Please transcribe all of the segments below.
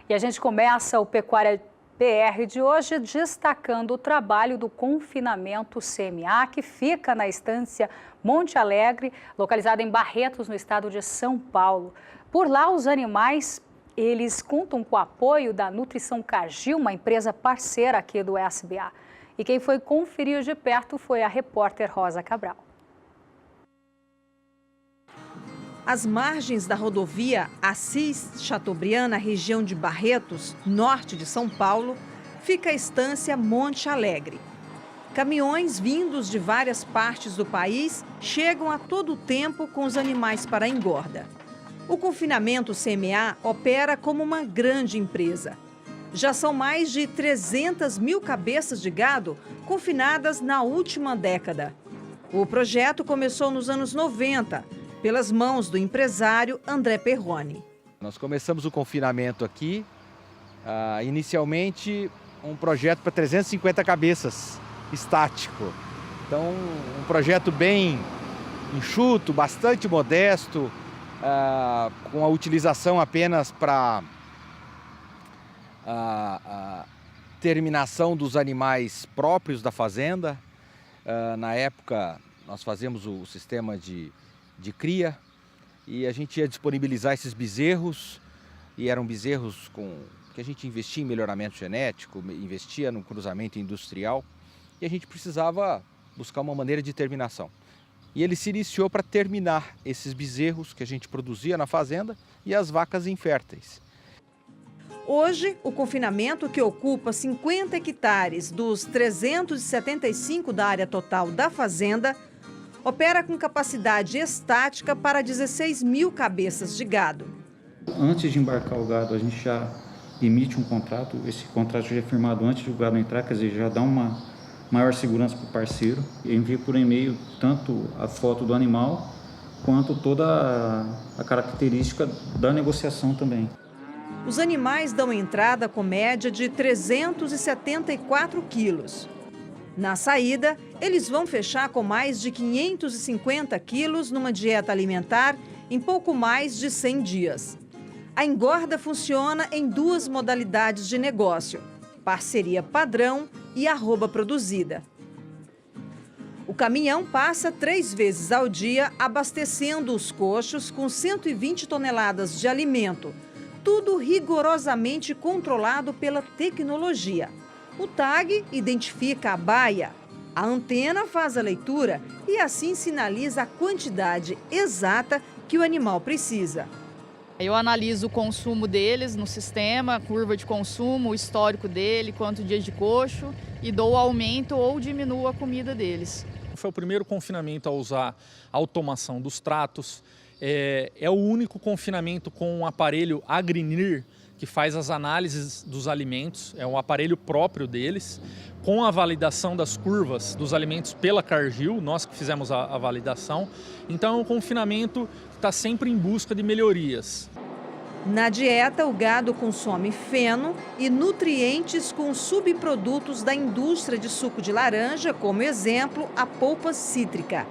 E a gente começa o Pecuária PR de hoje destacando o trabalho do confinamento CMA, que fica na estância Monte Alegre, localizada em Barretos, no estado de São Paulo. Por lá, os animais, eles contam com o apoio da Nutrição Cargill, uma empresa parceira aqui do SBA. E quem foi conferir de perto foi a repórter Rosa Cabral. Às margens da rodovia Assis Chateaubriand, na região de Barretos, norte de São Paulo, fica a estância Monte Alegre. Caminhões vindos de várias partes do país chegam a todo tempo com os animais para a engorda. O confinamento CMA opera como uma grande empresa. Já são mais de 300 mil cabeças de gado confinadas na última década. O projeto começou nos anos 90, pelas mãos do empresário André Perrone. Nós começamos o confinamento aqui, inicialmente um projeto para 350 cabeças, estático. Então, um projeto bem enxuto, bastante modesto, com a utilização apenas para a terminação dos animais próprios da fazenda. Na época, nós fazíamos o sistema de cria e a gente ia disponibilizar esses bezerros, e eram bezerros que a gente investia em melhoramento genético, investia no cruzamento industrial, e a gente precisava buscar uma maneira de terminação. E ele se iniciou para terminar esses bezerros que a gente produzia na fazenda e as vacas inférteis. Hoje, o confinamento, que ocupa 50 hectares dos 375 da área total da fazenda, opera com capacidade estática para 16 mil cabeças de gado. Antes de embarcar o gado, a gente já emite um contrato. Esse contrato já é firmado antes do gado entrar, quer dizer, já dá uma maior segurança para o parceiro. Envia por e-mail tanto a foto do animal, quanto toda a característica da negociação também. Os animais dão entrada com média de 374 quilos. Na saída, eles vão fechar com mais de 550 quilos numa dieta alimentar em pouco mais de 100 dias. A engorda funciona em duas modalidades de negócio: parceria padrão e arroba produzida. O caminhão passa 3 vezes ao dia abastecendo os coxos com 120 toneladas de alimento, tudo rigorosamente controlado pela tecnologia. O tag identifica a baia, a antena faz a leitura e assim sinaliza a quantidade exata que o animal precisa. Eu analiso o consumo deles no sistema, curva de consumo, o histórico dele, quanto dias de coxo, e dou aumento ou diminuo a comida deles. Foi o primeiro confinamento a usar a automação dos tratos. É o único confinamento com um aparelho Agrinir, que faz as análises dos alimentos, é um aparelho próprio deles, com a validação das curvas dos alimentos pela Cargill, nós que fizemos a validação. Então é um confinamento que está sempre em busca de melhorias. Na dieta, o gado consome feno e nutrientes com subprodutos da indústria de suco de laranja, como exemplo, a polpa cítrica.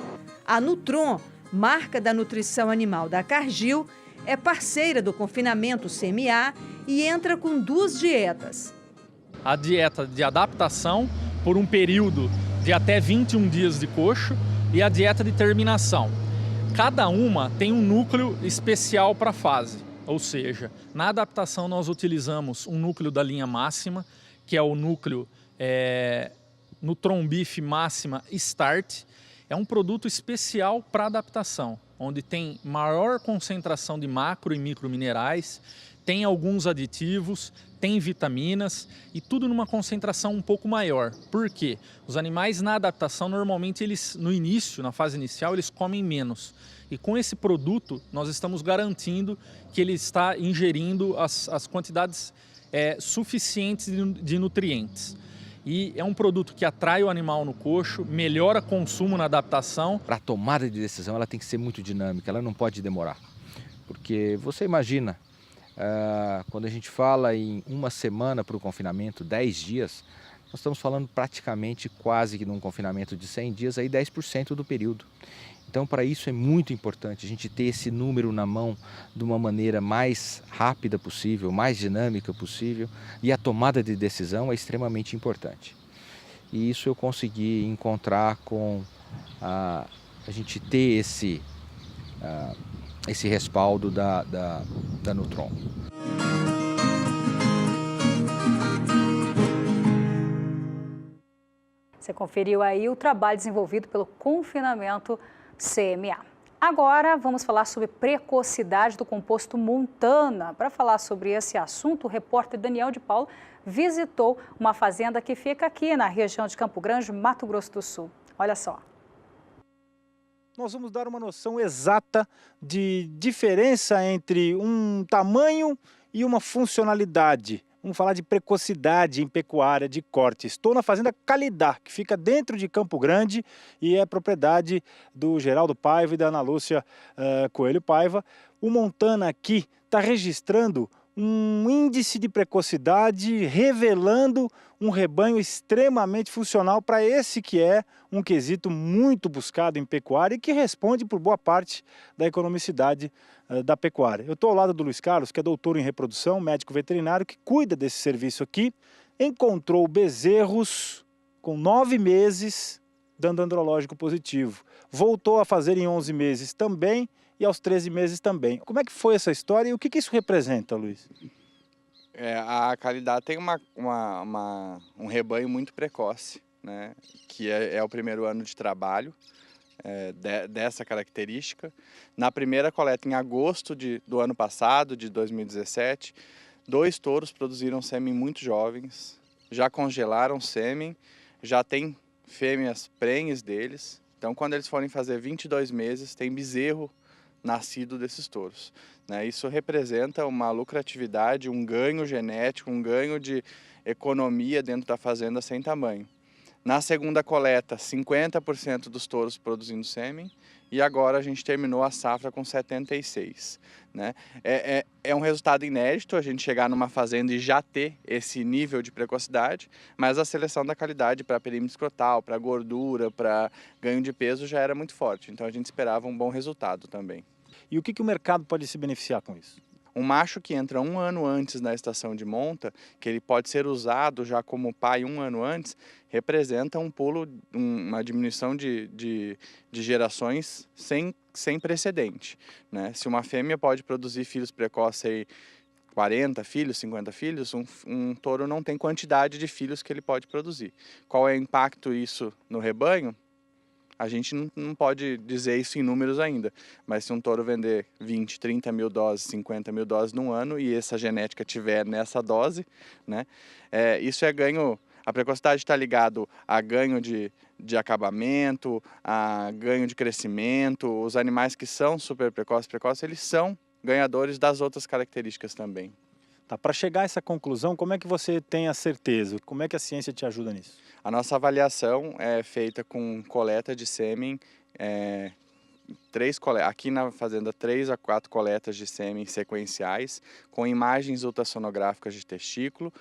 A Nutron, marca da nutrição animal da Cargill, é parceira do confinamento CMA e entra com 2 dietas. A dieta de adaptação por um período de até 21 dias de coxo e a dieta de terminação. Cada uma tem um núcleo especial para a fase, ou seja, na adaptação nós utilizamos um núcleo da linha máxima, que é o núcleo Nutron Beef Máxima Start. É um produto especial para adaptação, onde tem maior concentração de macro e micro minerais, tem alguns aditivos, tem vitaminas e tudo numa concentração um pouco maior. Por quê? Os animais na adaptação, normalmente, eles no início, na fase inicial, eles comem menos. E com esse produto, nós estamos garantindo que ele está ingerindo as quantidades suficientes de nutrientes. E é um produto que atrai o animal no coxo, melhora o consumo na adaptação. Para a tomada de decisão, ela tem que ser muito dinâmica, ela não pode demorar. Porque você imagina, quando a gente fala em uma semana para o confinamento, 10 dias, nós estamos falando praticamente quase que num confinamento de 100 dias, aí 10% do período. Então, para isso é muito importante a gente ter esse número na mão de uma maneira mais rápida possível, mais dinâmica possível, e a tomada de decisão é extremamente importante. E isso eu consegui encontrar com a gente ter esse respaldo da Nutron. Você conferiu aí o trabalho desenvolvido pelo Confinamento CMA. Agora vamos falar sobre precocidade do composto Montana. Para falar sobre esse assunto, o repórter Daniel de Paulo visitou uma fazenda que fica aqui na região de Campo Grande, Mato Grosso do Sul. Olha só. Nós vamos dar uma noção exata de diferença entre um tamanho e uma funcionalidade. Vamos falar de precocidade em pecuária de corte. Estou na fazenda Calidá, que fica dentro de Campo Grande e é propriedade do Geraldo Paiva e da Ana Lúcia Coelho Paiva. O Montana aqui está registrando um índice de precocidade, revelando um rebanho extremamente funcional para esse que é um quesito muito buscado em pecuária e que responde por boa parte da economicidade da pecuária. Eu estou ao lado do Luiz Carlos, que é doutor em reprodução, médico veterinário, que cuida desse serviço aqui, encontrou bezerros com 9 meses dando andrológico positivo. Voltou a fazer em 11 meses também e aos 13 meses também. Como é que foi essa história e o que isso representa, Luiz? A Calidá tem um rebanho muito precoce, né? Que é o primeiro ano de trabalho dessa característica. Na primeira coleta, em agosto do ano passado, de 2017, 2 touros produziram sêmen muito jovens, já congelaram sêmen, já tem fêmeas prenhes deles. Então, quando eles forem fazer 22 meses, tem bezerro nascido desses touros, né? Isso representa uma lucratividade, um ganho genético, um ganho de economia dentro da fazenda sem tamanho. Na segunda coleta, 50% dos touros produzindo sêmen e agora a gente terminou a safra com 76%. Né? É um resultado inédito a gente chegar numa fazenda e já ter esse nível de precocidade, mas a seleção da qualidade para perímetro escrotal, para gordura, para ganho de peso já era muito forte, então a gente esperava um bom resultado também. E o que o mercado pode se beneficiar com isso? Um macho que entra 1 ano antes na estação de monta, que ele pode ser usado já como pai 1 ano antes, representa um pulo, uma diminuição de gerações sem precedente, né? Se uma fêmea pode produzir filhos precoces, aí, 40 filhos, 50 filhos, um touro não tem quantidade de filhos que ele pode produzir. Qual é o impacto isso no rebanho? A gente não pode dizer isso em números ainda, mas se um touro vender 20, 30 mil doses, 50 mil doses num ano e essa genética tiver nessa dose, né, isso é ganho. A precocidade está ligado a ganho de acabamento, a ganho de crescimento. Os animais que são super precoces, eles são ganhadores das outras características também. Tá, para chegar a essa conclusão, como é que você tem a certeza? Como é que a ciência te ajuda nisso? A nossa avaliação é feita com coleta de sêmen, aqui na fazenda 3 a 4 coletas de sêmen sequenciais, com imagens ultrassonográficas de testículo,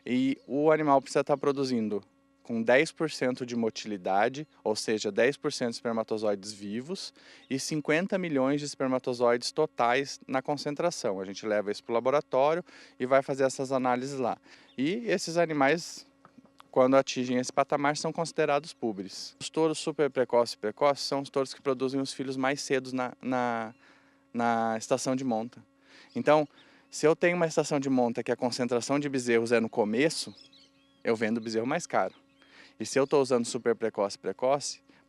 e o animal precisa estar produzindo com 10% de motilidade, ou seja, 10% de espermatozoides vivos e 50 milhões de espermatozoides totais na concentração. A gente leva isso para o laboratório e vai fazer essas análises lá. E esses animais, quando atingem esse patamar, são considerados púberes. Os touros super precoces são os touros que produzem os filhos mais cedo na estação de monta. Então, se eu tenho uma estação de monta que a concentração de bezerros é no começo, eu vendo bezerro mais caro. E se eu estou usando super precoce,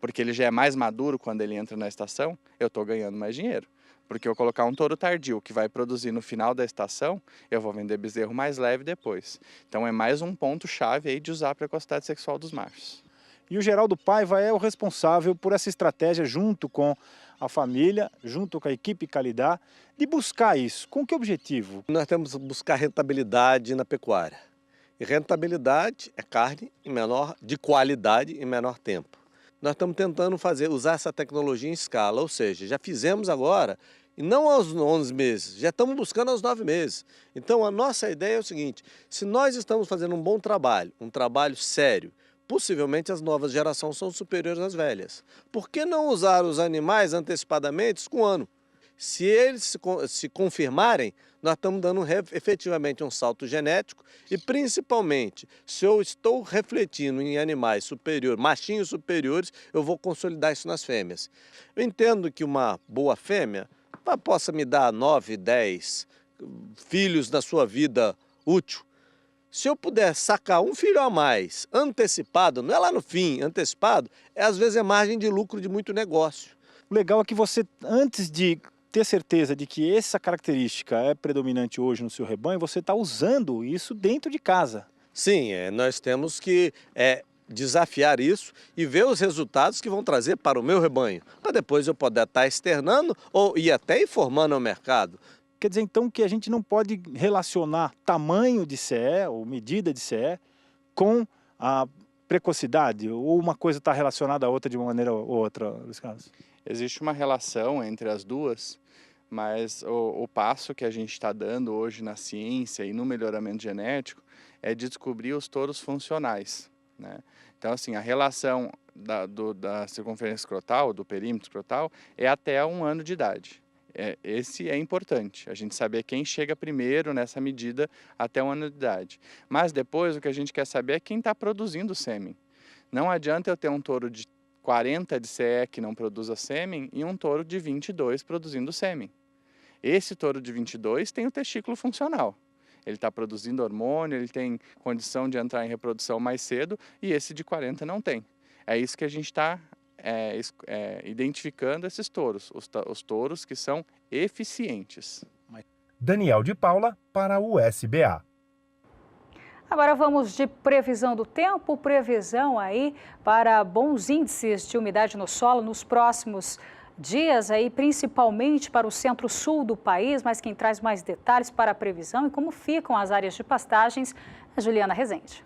porque ele já é mais maduro quando ele entra na estação, eu estou ganhando mais dinheiro. Porque eu colocar um touro tardio que vai produzir no final da estação, eu vou vender bezerro mais leve depois. Então é mais um ponto-chave aí de usar a precocidade sexual dos machos. E o Geraldo Paiva é o responsável por essa estratégia junto com a família, junto com a equipe Calidá, de buscar isso. Com que objetivo? Nós temos que buscar rentabilidade na pecuária. E rentabilidade é carne de qualidade em menor tempo. Nós estamos tentando usar essa tecnologia em escala, ou seja, já fizemos agora, e não aos 11 meses, já estamos buscando aos 9 meses. Então a nossa ideia é o seguinte: se nós estamos fazendo um bom trabalho, um trabalho sério, possivelmente as novas gerações são superiores às velhas. Por que não usar os animais antecipadamente com um ano? Se eles se confirmarem, nós estamos dando efetivamente um salto genético e, principalmente, se eu estou refletindo em animais superiores, machinhos superiores, eu vou consolidar isso nas fêmeas. Eu entendo que uma boa fêmea possa me dar 9, 10 filhos na sua vida útil. Se eu puder sacar um filho a mais, antecipado, não é lá no fim, antecipado, às vezes é margem de lucro de muito negócio. O legal é que você, antes de ter certeza de que essa característica é predominante hoje no seu rebanho, você está usando isso dentro de casa. Sim, nós temos que desafiar isso e ver os resultados que vão trazer para o meu rebanho, para depois eu poder estar externando ou ir até informando ao mercado. Quer dizer, então, que a gente não pode relacionar tamanho de CE ou medida de CE com a precocidade, ou uma coisa está relacionada à outra de uma maneira ou outra, Luiz Carlos? Existe uma relação entre as duas, mas o passo que a gente está dando hoje na ciência e no melhoramento genético é de descobrir os touros funcionais, né? Então, assim, a relação da circunferência escrotal, do perímetro escrotal, é até 1 ano de idade. Esse é importante, a gente saber quem chega primeiro nessa medida até 1 ano de idade. Mas depois o que a gente quer saber é quem está produzindo sêmen. Não adianta eu ter um touro de 40 de CE que não produza sêmen e um touro de 22 produzindo sêmen. Esse touro de 22 tem o testículo funcional. Ele está produzindo hormônio, ele tem condição de entrar em reprodução mais cedo e esse de 40 não tem. É isso que a gente está identificando esses touros, os touros que são eficientes. Daniel de Paula para o SBA. Agora vamos de previsão do tempo, previsão aí para bons índices de umidade no solo nos próximos dias, aí, principalmente para o centro-sul do país, mas quem traz mais detalhes para a previsão e como ficam as áreas de pastagens é Juliana Rezende.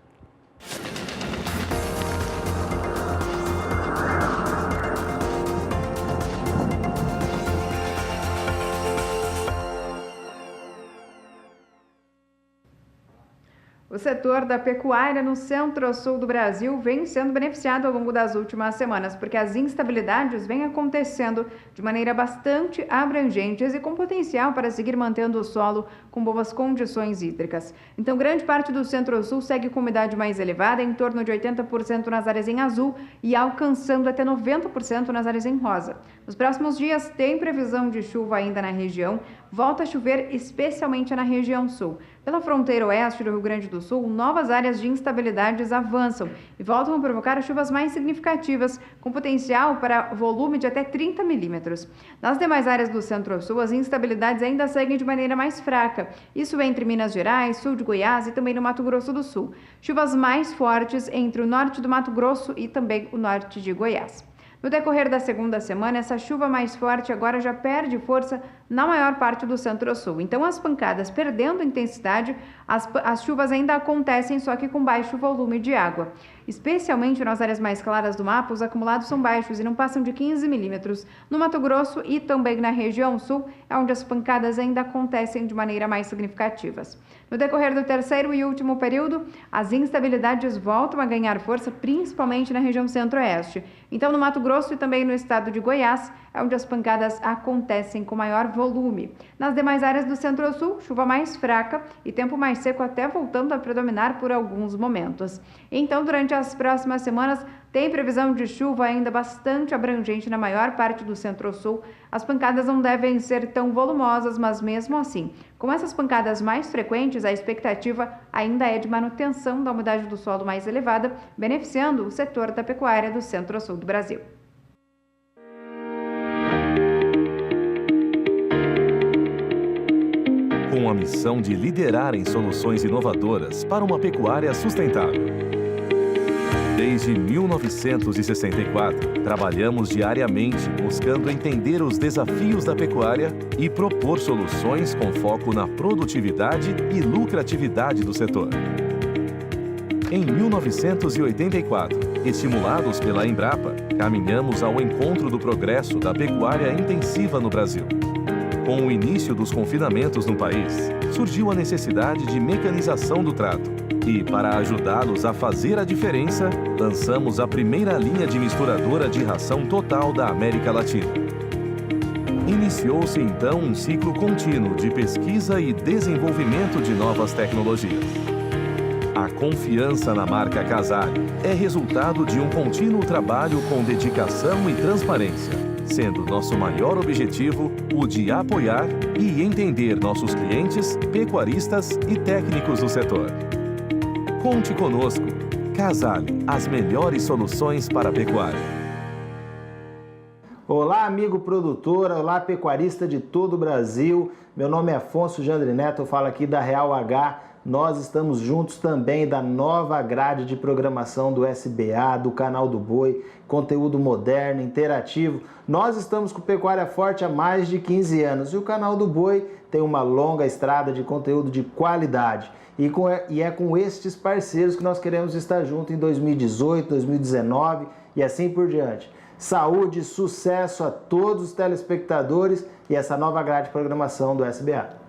O setor da pecuária no centro-sul do Brasil vem sendo beneficiado ao longo das últimas semanas, porque as instabilidades vêm acontecendo de maneira bastante abrangentes e com potencial para seguir mantendo o solo com boas condições hídricas. Então, grande parte do centro-sul segue com umidade mais elevada, em torno de 80% nas áreas em azul e alcançando até 90% nas áreas em rosa. Nos próximos dias, tem previsão de chuva ainda na região, volta a chover especialmente na região sul. Pela fronteira oeste do Rio Grande do Sul, novas áreas de instabilidades avançam e voltam a provocar chuvas mais significativas, com potencial para volume de até 30 milímetros. Nas demais áreas do centro-sul, as instabilidades ainda seguem de maneira mais fraca. Isso entre Minas Gerais, sul de Goiás e também no Mato Grosso do Sul. Chuvas mais fortes entre o norte do Mato Grosso e também o norte de Goiás. No decorrer da segunda semana, essa chuva mais forte agora já perde força na maior parte do centro-sul. Então, as pancadas perdendo intensidade, as chuvas ainda acontecem, só que com baixo volume de água. Especialmente nas áreas mais claras do mapa, os acumulados são baixos e não passam de 15 milímetros. No Mato Grosso e também na região sul, é onde as pancadas ainda acontecem de maneira mais significativas. No decorrer do terceiro e último período, as instabilidades voltam a ganhar força, principalmente na região centro-oeste. Então, no Mato Grosso e também no estado de Goiás, é onde as pancadas acontecem com maior volume. Nas demais áreas do centro-sul, chuva mais fraca e tempo mais seco até voltando a predominar por alguns momentos. Então, durante as próximas semanas, tem previsão de chuva ainda bastante abrangente na maior parte do centro-sul. As pancadas não devem ser tão volumosas, mas mesmo assim, com essas pancadas mais frequentes, a expectativa ainda é de manutenção da umidade do solo mais elevada, beneficiando o setor da pecuária do centro-sul do Brasil. Com a missão de liderar em soluções inovadoras para uma pecuária sustentável. Desde 1964, trabalhamos diariamente buscando entender os desafios da pecuária e propor soluções com foco na produtividade e lucratividade do setor. Em 1984, estimulados pela Embrapa, caminhamos ao encontro do progresso da pecuária intensiva no Brasil. Com o início dos confinamentos no país, surgiu a necessidade de mecanização do trato. E, para ajudá-los a fazer a diferença, lançamos a primeira linha de misturadora de ração total da América Latina. Iniciou-se então um ciclo contínuo de pesquisa e desenvolvimento de novas tecnologias. A confiança na marca Casale é resultado de um contínuo trabalho com dedicação e transparência, sendo nosso maior objetivo o de apoiar e entender nossos clientes, pecuaristas e técnicos do setor. Conte conosco. Casale, as melhores soluções para a pecuária. Olá, amigo produtor, olá, pecuarista de todo o Brasil. Meu nome é Afonso Jandre Neto, eu falo aqui da Real H. Nós estamos juntos também da nova grade de programação do SBA, do Canal do Boi, conteúdo moderno, interativo. Nós estamos com Pecuária Forte há mais de 15 anos e o Canal do Boi tem uma longa estrada de conteúdo de qualidade. E é com estes parceiros que nós queremos estar juntos em 2018, 2019 e assim por diante. Saúde, sucesso a todos os telespectadores e essa nova grade de programação do SBA.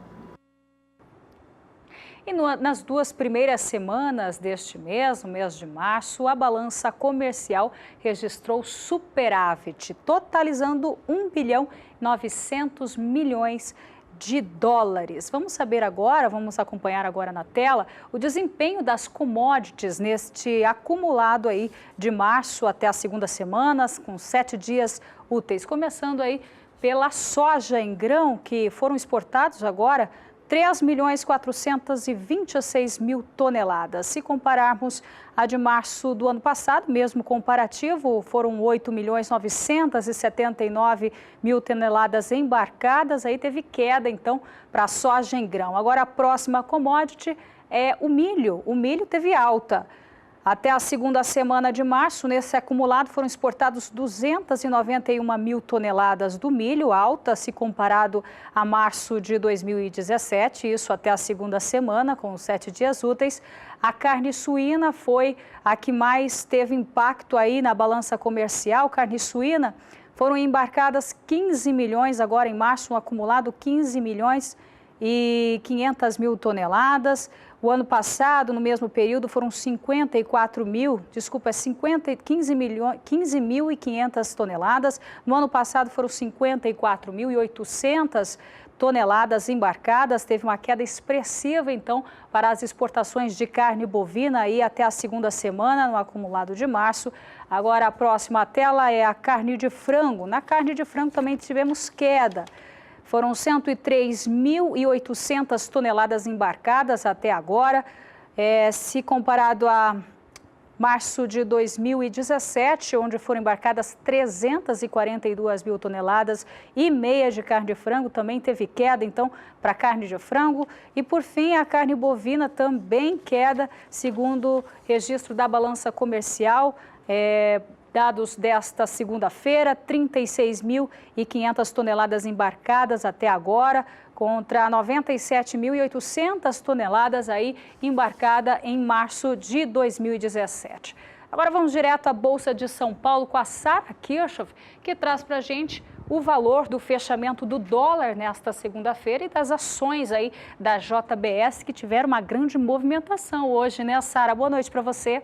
E nas 2 primeiras semanas deste mês, no mês de março, a balança comercial registrou superávit, totalizando 1 bilhão 900 milhões de dólares. Vamos saber agora, vamos acompanhar agora na tela, o desempenho das commodities neste acumulado aí de março até a segunda semana, com 7 dias úteis. Começando aí pela soja em grão, que foram exportados agora 3.426.000 toneladas. Se compararmos a de março do ano passado, mesmo comparativo, foram 8.979.000 toneladas embarcadas. Aí teve queda, então, para a soja em grão. Agora, a próxima commodity é o milho. O milho teve alta. Até a segunda semana de março, nesse acumulado, foram exportados 291.000 toneladas do milho, alta se comparado a março de 2017, isso até a segunda semana, com 7 dias úteis. A carne suína foi a que mais teve impacto aí na balança comercial. Carne suína foram embarcadas 15 milhões, agora em março, um acumulado 15 milhões e 500.000 toneladas. O ano passado, no mesmo período, foram 15.500 toneladas. No ano passado foram 54.800 toneladas embarcadas. Teve uma queda expressiva, então, para as exportações de carne bovina aí até a segunda semana, no acumulado de março. Agora, a próxima tela é a carne de frango. Na carne de frango também tivemos queda. Foram 103.800 toneladas embarcadas até agora. Se comparado a março de 2017, onde foram embarcadas 342.000 toneladas e meia de carne de frango, também teve queda, então, para a carne de frango. E, por fim, a carne bovina também queda, segundo registro da balança comercial. Dados desta segunda-feira, 36.500 toneladas embarcadas até agora, contra 97.800 toneladas aí embarcada em março de 2017. Agora vamos direto à Bolsa de São Paulo com a Sara Kirchhoff, que traz para a gente o valor do fechamento do dólar nesta segunda-feira e das ações aí da JBS, que tiveram uma grande movimentação hoje, né, Sara? Boa noite para você.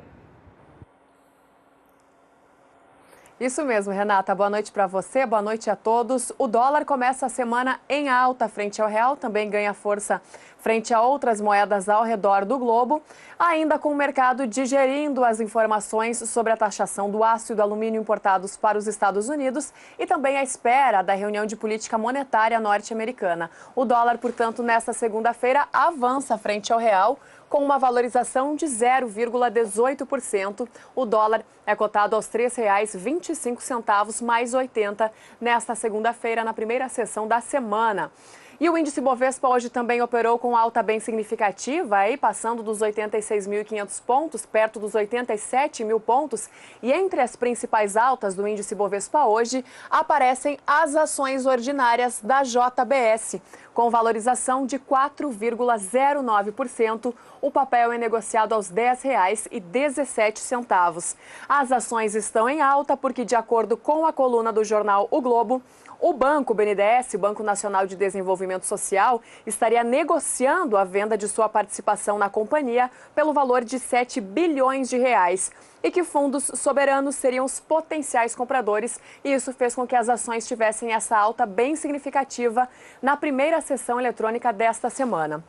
Isso mesmo, Renata. Boa noite para você, boa noite a todos. O dólar começa a semana em alta frente ao real, também ganha força frente a outras moedas ao redor do globo, ainda com o mercado digerindo as informações sobre a taxação do aço e do alumínio importados para os Estados Unidos e também à espera da reunião de política monetária norte-americana. O dólar, portanto, nesta segunda-feira avança frente ao real, com uma valorização de 0,18%. O dólar é cotado aos R$ 3,25 mais 80 nesta segunda-feira, na primeira sessão da semana. E o índice Bovespa hoje também operou com alta bem significativa, aí passando dos 86.500 pontos, perto dos 87.000 pontos. E entre as principais altas do índice Bovespa hoje, aparecem as ações ordinárias da JBS. Com valorização de 4,09%, o papel é negociado aos R$ 10,17. As ações estão em alta porque, de acordo com a coluna do jornal O Globo, O banco BNDES, Banco Nacional de Desenvolvimento Social, estaria negociando a venda de sua participação na companhia pelo valor de 7 bilhões de reais. E que fundos soberanos seriam os potenciais compradores, e isso fez com que as ações tivessem essa alta bem significativa na primeira sessão eletrônica desta semana.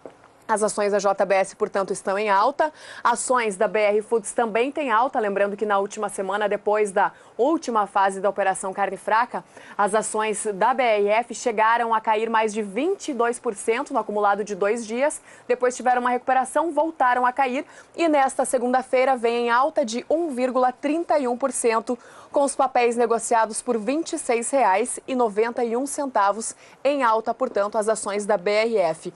As ações da JBS, portanto, estão em alta. Ações da BR Foods também têm alta. Lembrando que na última semana, depois da última fase da Operação Carne Fraca, as ações da BRF chegaram a cair mais de 22% no acumulado de 2 dias. Depois tiveram uma recuperação, voltaram a cair. E nesta segunda-feira vem em alta de 1,31%, com os papéis negociados por R$ 26,91 em alta, portanto, as ações da BRF.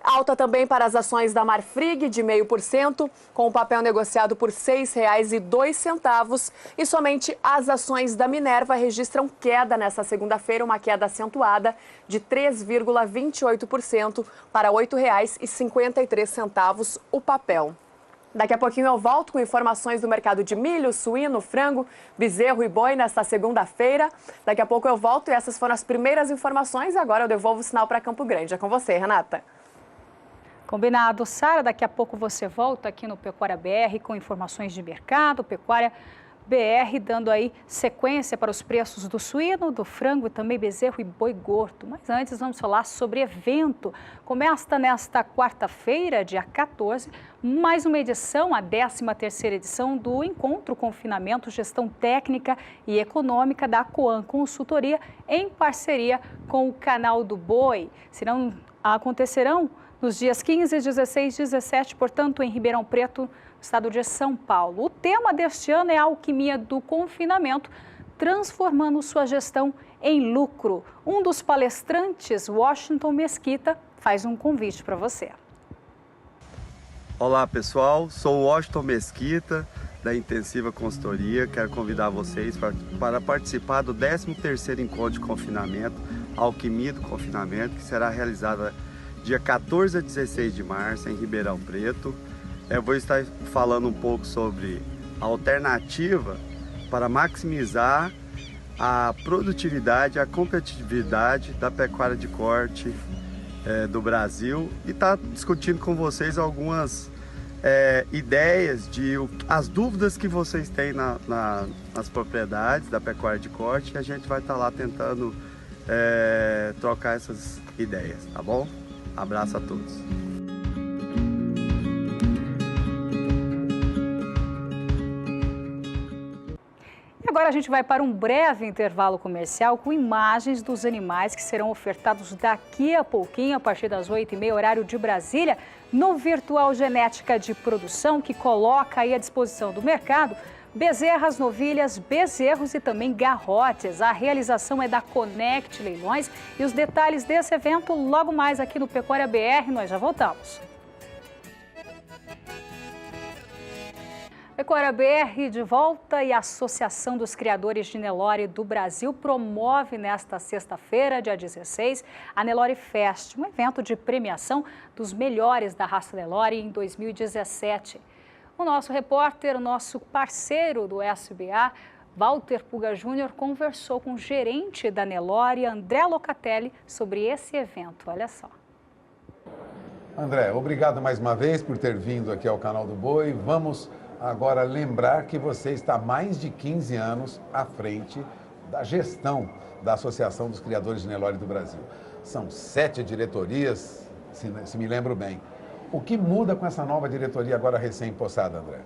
Alta também para as ações da Marfrig, de 0,5%, com o papel negociado por R$ 6,02. E somente as ações da Minerva registram queda nessa segunda-feira, uma queda acentuada de 3,28% para R$ 8,53 o papel. Daqui a pouquinho eu volto com informações do mercado de milho, suíno, frango, bezerro e boi nesta segunda-feira. Daqui a pouco eu volto e essas foram as primeiras informações. Agora eu devolvo o sinal para Campo Grande. É com você, Renata. Combinado. Sara, daqui a pouco você volta aqui no Pecuária BR com informações de mercado, Pecuária BR dando aí sequência para os preços do suíno, do frango e também bezerro e boi gordo. Mas antes vamos falar sobre evento. Começa nesta quarta-feira, dia 14, mais uma edição, a 13ª edição do Encontro Confinamento, Gestão Técnica e Econômica da Coan Consultoria, em parceria com o Canal do Boi. Acontecerão nos dias 15, 16 e 17, portanto, em Ribeirão Preto, no estado de São Paulo. O tema deste ano é a alquimia do confinamento, transformando sua gestão em lucro. Um dos palestrantes, Washington Mesquita, faz um convite para você. Olá, pessoal. Sou Washington Mesquita, da Intensiva Consultoria. Quero convidar vocês para participar do 13º Encontro de Confinamento, Alquimia do Confinamento, que será realizada dia 14 a 16 de março, em Ribeirão Preto. Eu vou estar falando um pouco sobre a alternativa para maximizar a produtividade, a competitividade da pecuária de corte do Brasil e estar discutindo com vocês algumas ideias as dúvidas que vocês têm nas propriedades da pecuária de corte, e a gente vai estar lá tentando trocar essas ideias, tá bom? Abraço a todos. E agora a gente vai para um breve intervalo comercial com imagens dos animais que serão ofertados daqui a pouquinho, a partir das 8h30, horário de Brasília, no Virtual Genética de Produção, que coloca aí à disposição do mercado bezerras, novilhas, bezerros e também garrotes. A realização é da Connect Leilões e os detalhes desse evento logo mais aqui no Pecuária BR. Nós já voltamos. Pecuária BR de volta, e a Associação dos Criadores de Nelore do Brasil promove nesta sexta-feira, dia 16, a Nelore Fest, um evento de premiação dos melhores da raça Nelore em 2017. O nosso repórter, o nosso parceiro do SBA, Walter Puga Júnior, conversou com o gerente da Nelore, André Locatelli, sobre esse evento. Olha só. André, obrigado mais uma vez por ter vindo aqui ao Canal do Boi. Vamos agora lembrar que você está há mais de 15 anos à frente da gestão da Associação dos Criadores de Nelore do Brasil. São 7 diretorias, se me lembro bem. O que muda com essa nova diretoria agora recém-impossada, André?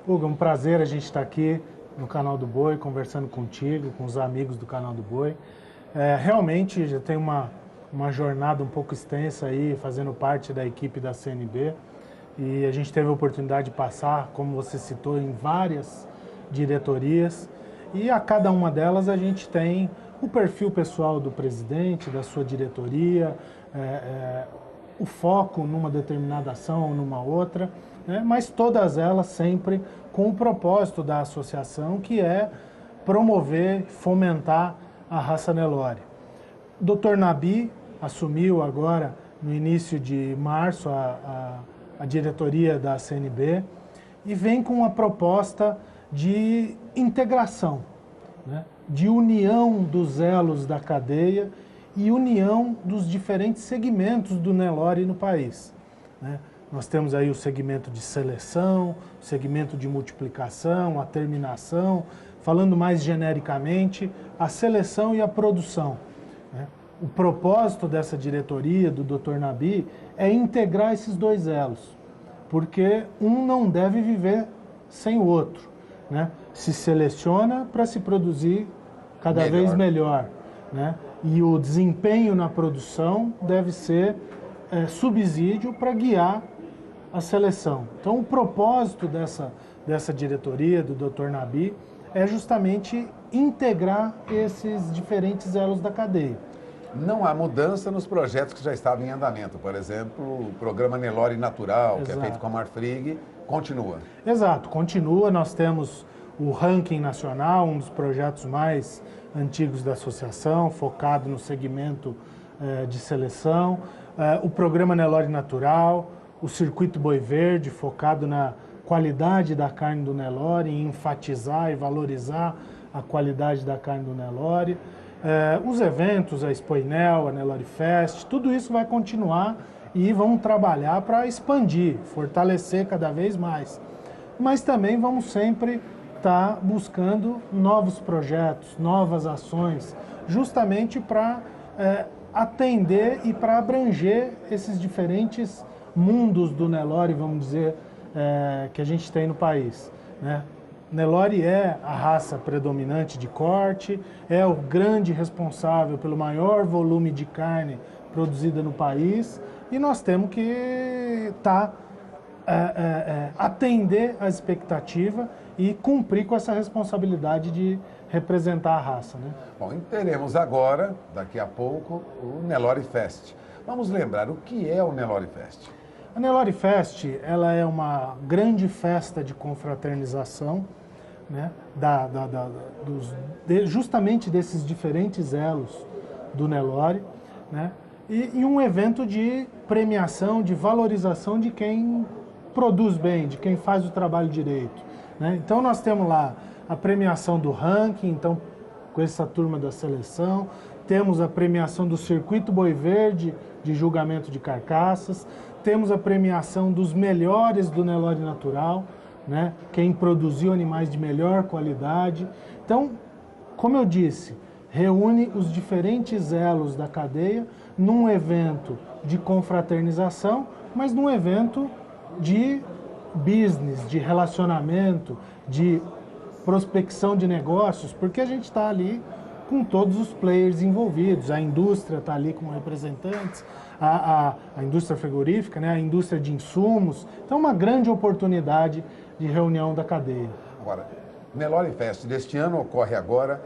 Hugo, é um prazer a gente estar aqui no Canal do Boi, conversando contigo, com os amigos do Canal do Boi. Realmente já tem uma jornada um pouco extensa aí, fazendo parte da equipe da CNB. E a gente teve a oportunidade de passar, como você citou, em várias diretorias. E a cada uma delas a gente tem o perfil pessoal do presidente, da sua diretoria, o foco numa determinada ação ou numa outra, né? Mas todas elas sempre com o propósito da associação, que é promover, fomentar a raça Nelore. O Dr. Nabi assumiu agora, no início de março, a diretoria da CNB e vem com uma proposta de integração. né, de união dos elos da cadeia e união dos diferentes segmentos do Nelore no país, né? Nós temos aí o segmento de seleção, o segmento de multiplicação, a terminação, falando mais genericamente, a seleção e a produção, né? O propósito dessa diretoria, do Dr. Nabi, é integrar esses dois elos, porque um não deve viver sem o outro, né? Se seleciona para se produzir cada vez melhor, né? E o desempenho na produção deve ser subsídio para guiar a seleção. Então, o propósito dessa diretoria, do Dr. Nabi, é justamente integrar esses diferentes elos da cadeia. Não há mudança nos projetos que já estavam em andamento. Por exemplo, o programa Nelore Natural, que é feito com a Marfrig, continua. Exato, continua. Nós temos o Ranking Nacional, um dos projetos mais antigos da associação, focado no segmento de seleção. O programa Nelore Natural, o Circuito Boi Verde, focado na qualidade da carne do Nelore, em enfatizar e valorizar a qualidade da carne do Nelore. Os eventos, a Expoinel, a Nelore Fest, tudo isso vai continuar e vamos trabalhar para expandir, fortalecer cada vez mais. Mas também vamos sempre estar buscando novos projetos, novas ações, justamente para atender e para abranger esses diferentes mundos do Nelore, vamos dizer, que a gente tem no país, né? Nelore é a raça predominante de corte, é o grande responsável pelo maior volume de carne produzida no país e nós temos que atender a expectativa e cumprir com essa responsabilidade de representar a raça, né? Bom, e teremos agora, daqui a pouco, o Nelore Fest. Vamos lembrar o que é o Nelore Fest. A Nelore Fest, ela é uma grande festa de confraternização, né, justamente desses diferentes elos do Nelore, né, e um evento de premiação, de valorização de quem produz bem, de quem faz o trabalho direito, né? Então nós temos lá a premiação do ranking, então com essa turma da seleção, temos a premiação do Circuito Boi Verde de julgamento de carcaças, temos a premiação dos melhores do Nelore Natural, né? Quem produziu animais de melhor qualidade. Então, como eu disse, reúne os diferentes elos da cadeia num evento de confraternização, mas num evento de business, de relacionamento, de prospecção de negócios, porque a gente está ali com todos os players envolvidos, a indústria está ali com representantes, a indústria frigorífica, né, a indústria de insumos, então uma grande oportunidade de reunião da cadeia. Agora, Nelore Fest deste ano ocorre agora,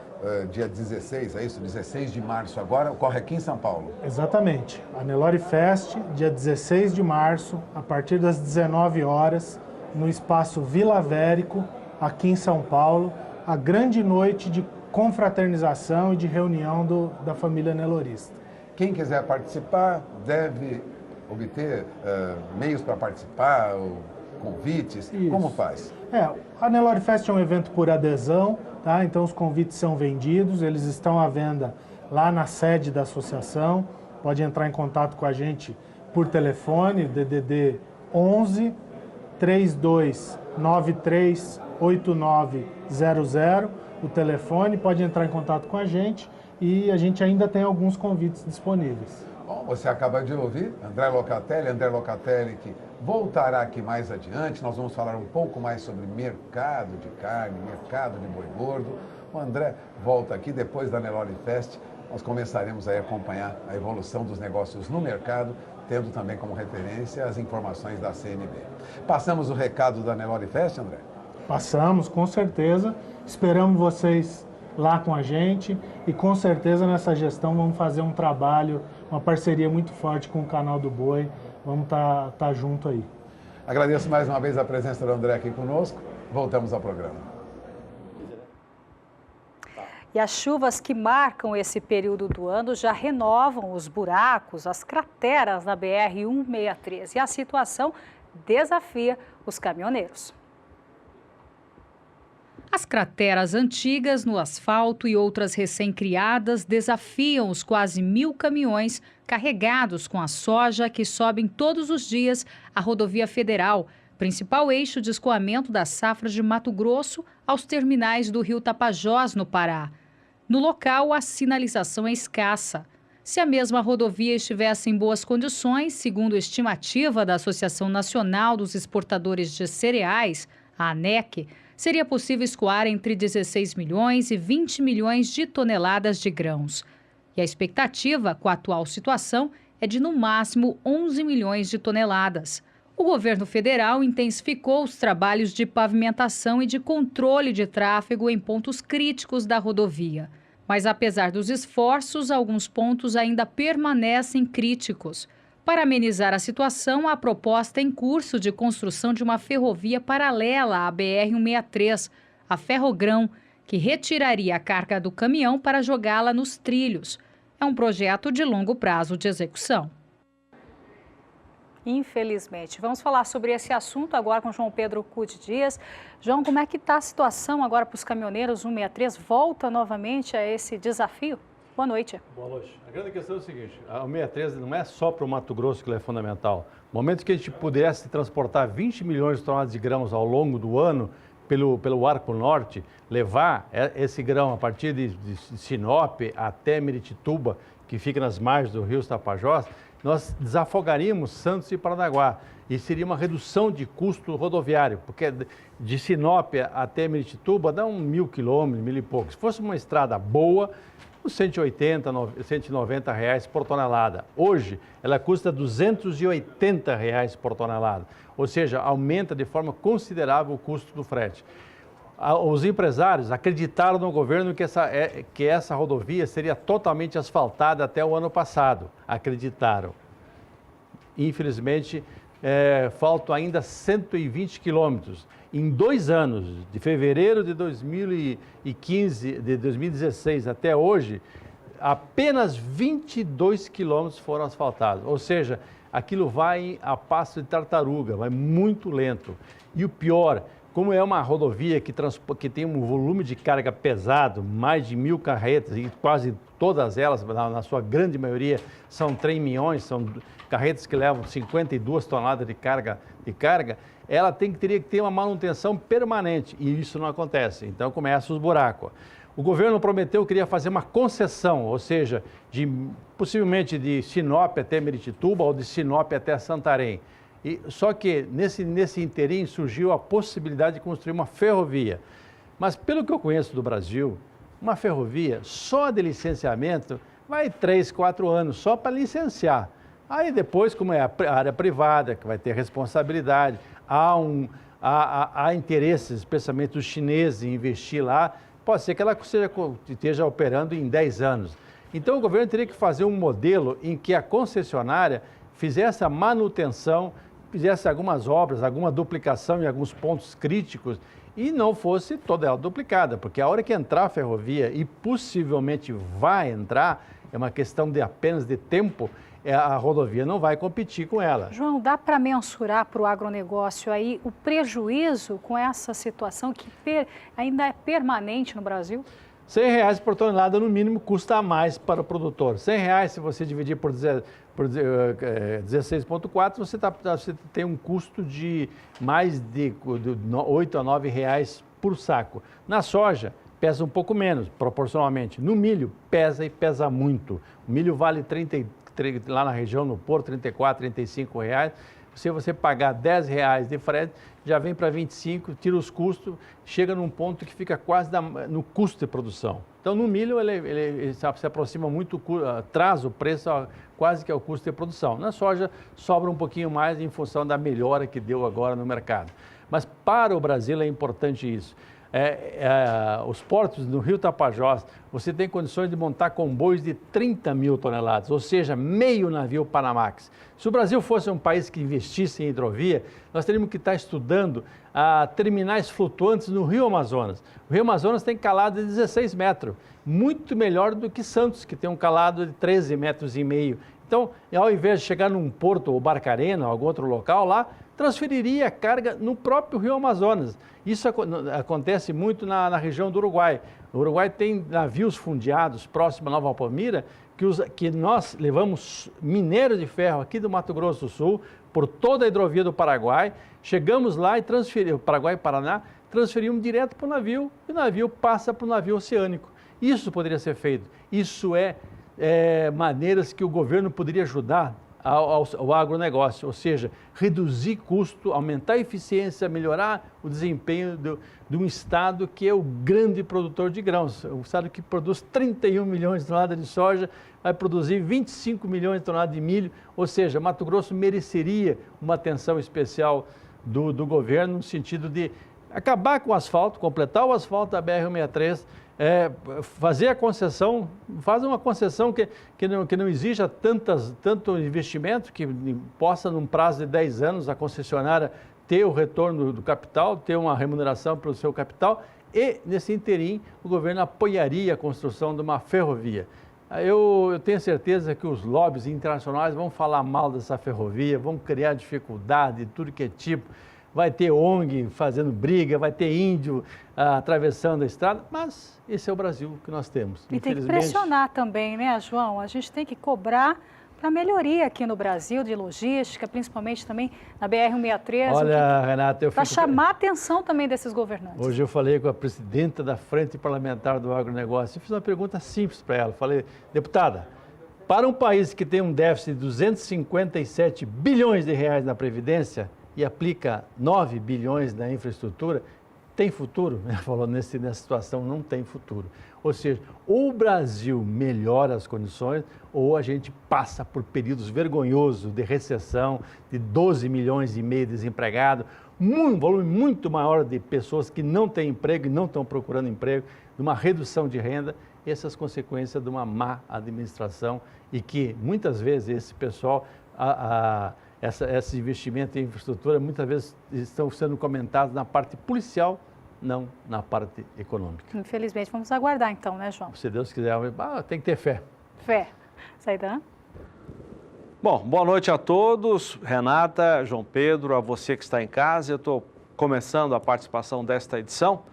dia 16, é isso? 16 de março agora, ocorre aqui em São Paulo. Exatamente. A Nelore Fest, dia 16 de março, a partir das 19 horas, no espaço Vila Vérico, aqui em São Paulo, a grande noite de confraternização e de reunião da família nelorista. Quem quiser participar deve obter meios para participar, convites, isso. Como faz? A Nelore Fest é um evento por adesão, tá? Então os convites são vendidos, eles estão à venda lá na sede da associação, pode entrar em contato com a gente por telefone, DDD 11 3293 8900, o telefone, pode entrar em contato com a gente e a gente ainda tem alguns convites disponíveis. Bom, você acaba de ouvir André Locatelli, que voltará aqui mais adiante. Nós vamos falar um pouco mais sobre mercado de carne, mercado de boi gordo. O André volta aqui depois da Nelore Fest. Nós começaremos a acompanhar a evolução dos negócios no mercado, tendo também como referência as informações da CNB. Passamos o recado da Nelore Fest, André? Passamos, com certeza. Esperamos vocês lá com a gente e com certeza nessa gestão vamos fazer um trabalho, uma parceria muito forte com o Canal do Boi. Vamos estar junto aí. Agradeço mais uma vez a presença do André aqui conosco. Voltamos ao programa. E as chuvas que marcam esse período do ano já renovam os buracos, as crateras na BR-163. E a situação desafia os caminhoneiros. As crateras antigas no asfalto e outras recém-criadas desafiam os quase 1.000 caminhões carregados com a soja que sobem todos os dias à rodovia federal, principal eixo de escoamento das safras de Mato Grosso aos terminais do rio Tapajós, no Pará. No local, a sinalização é escassa. Se a mesma rodovia estivesse em boas condições, segundo estimativa da Associação Nacional dos Exportadores de Cereais, a ANEC, seria possível escoar entre 16 milhões e 20 milhões de toneladas de grãos. E a expectativa, com a atual situação, é de no máximo 11 milhões de toneladas. O governo federal intensificou os trabalhos de pavimentação e de controle de tráfego em pontos críticos da rodovia. Mas, apesar dos esforços, alguns pontos ainda permanecem críticos. Para amenizar a situação, há a proposta em curso de construção de uma ferrovia paralela à BR-163, a Ferrogrão, que retiraria a carga do caminhão para jogá-la nos trilhos. É um projeto de longo prazo de execução. Infelizmente. Vamos falar sobre esse assunto agora com João Pedro Cude Dias. João, como é que está a situação agora para os caminhoneiros 163? Volta novamente a esse desafio? Boa noite. Boa noite. A grande questão é o seguinte, a 163 não é só para o Mato Grosso que ela é fundamental. No momento que a gente pudesse transportar 20 milhões de toneladas de grãos ao longo do ano pelo Arco Norte, levar esse grão a partir de Sinop até Miritituba, que fica nas margens do rio Tapajós, nós desafogaríamos Santos e Paranaguá e seria uma redução de custo rodoviário, porque de Sinop até Miritituba dá 1.000 quilômetros, 1.000 e poucos. Se fosse uma estrada boa, uns 180, 190 reais por tonelada. Hoje, ela custa 280 reais por tonelada, ou seja, aumenta de forma considerável o custo do frete. Os empresários acreditaram no governo que essa rodovia seria totalmente asfaltada até o ano passado. Acreditaram. Infelizmente, faltam ainda 120 quilômetros. Em 2 anos, de fevereiro de 2015, de 2016 até hoje, apenas 22 quilômetros foram asfaltados. Ou seja, aquilo vai a passo de tartaruga, vai muito lento. E o pior, como é uma rodovia que tem um volume de carga pesado, mais de 1.000 carretas, e quase todas elas, na sua grande maioria, são trem-minhões, são carretas que levam 52 toneladas de carga, ela teria que ter uma manutenção permanente, e isso não acontece. Então começam os buracos. O governo prometeu que queria fazer uma concessão, ou seja, possivelmente de Sinop até Miritituba ou de Sinop até Santarém. Só que nesse interim surgiu a possibilidade de construir uma ferrovia. Mas pelo que eu conheço do Brasil, uma ferrovia só de licenciamento vai 3, 4 anos só para licenciar. Aí depois, como é a área privada, que vai ter responsabilidade, há interesses, especialmente dos chineses, em investir lá, pode ser que ela esteja operando em 10 anos. Então o governo teria que fazer um modelo em que a concessionária fizesse a manutenção, fizesse algumas obras, alguma duplicação em alguns pontos críticos e não fosse toda ela duplicada, porque a hora que entrar a ferrovia, e possivelmente vai entrar, é uma questão apenas de tempo, a rodovia não vai competir com ela. João, dá para mensurar para o agronegócio aí o prejuízo com essa situação que ainda é permanente no Brasil? R$100 por tonelada, no mínimo, custa a mais para o produtor. R$100, se você dividir por 16,4, você tem um custo de mais de 8 a 9 reais por saco. Na soja, pesa um pouco menos, proporcionalmente. No milho, pesa e pesa muito. O milho vale lá na região, no Porto, 34, 35 reais. Se você pagar R$10 de frete, já vem para 25, tira os custos, chega num ponto que fica quase no custo de produção. Então, no milho, ele se aproxima muito, traz o preço quase que ao custo de produção. Na soja, sobra um pouquinho mais em função da melhora que deu agora no mercado. Mas para o Brasil é importante isso. Os portos no rio Tapajós, você tem condições de montar comboios de 30 mil toneladas, ou seja, meio navio Panamax. Se o Brasil fosse um país que investisse em hidrovia, nós teríamos que estar estudando terminais flutuantes no rio Amazonas. O rio Amazonas tem calado de 16 metros, muito melhor do que Santos, que tem um calado de 13,5 metros. Então, ao invés de chegar num porto ou Barcarena ou algum outro local lá, transferiria a carga no próprio Rio Amazonas. Isso acontece muito na região do Uruguai. O Uruguai tem navios fundeados próximo a Nova Alpamira, que nós levamos minério de ferro aqui do Mato Grosso do Sul, por toda a hidrovia do Paraguai, chegamos lá e transferimos, Paraguai e Paraná, transferimos direto para o navio, e o navio passa para o navio oceânico. Isso poderia ser feito. Isso é maneiras que o governo poderia ajudar ao agronegócio, ou seja, reduzir custo, aumentar a eficiência, melhorar o desempenho de um estado que é o grande produtor de grãos. O estado que produz 31 milhões de toneladas de soja, vai produzir 25 milhões de toneladas de milho, ou seja, Mato Grosso mereceria uma atenção especial do governo no sentido de acabar com o asfalto, completar o asfalto da BR-163, fazer a concessão, faz uma concessão que não exija tanto investimento, que possa, num prazo de 10 anos, a concessionária ter o retorno do capital, ter uma remuneração pelo seu capital e, nesse interim, o governo apoiaria a construção de uma ferrovia. Eu tenho certeza que os lobbies internacionais vão falar mal dessa ferrovia, vão criar dificuldade de tudo que é tipo. Vai ter ONG fazendo briga, vai ter índio atravessando a estrada, mas esse é o Brasil que nós temos. E tem que pressionar também, né, João? A gente tem que cobrar para melhoria aqui no Brasil de logística, principalmente também na BR-163. Olha, Renata, para chamar a atenção também desses governantes. Hoje eu falei com a presidenta da Frente Parlamentar do Agronegócio e fiz uma pergunta simples para ela. Falei, deputada, para um país que tem um déficit de 257 bilhões de reais na Previdência e aplica 9 bilhões na infraestrutura, tem futuro? Ela falou, nessa situação não tem futuro. Ou seja, ou o Brasil melhora as condições, ou a gente passa por períodos vergonhosos de recessão, de 12 milhões e meio de desempregados, um volume muito maior de pessoas que não têm emprego e não estão procurando emprego, de uma redução de renda, essas consequências de uma má administração e que muitas vezes esse pessoal... Esse investimento em infraestrutura muitas vezes estão sendo comentados na parte policial, não na parte econômica. Infelizmente, vamos aguardar então, né, João? Se Deus quiser, tem que ter fé. Fé. Saidan? Bom, boa noite a todos, Renata, João Pedro, a você que está em casa. Eu estou começando a participação desta edição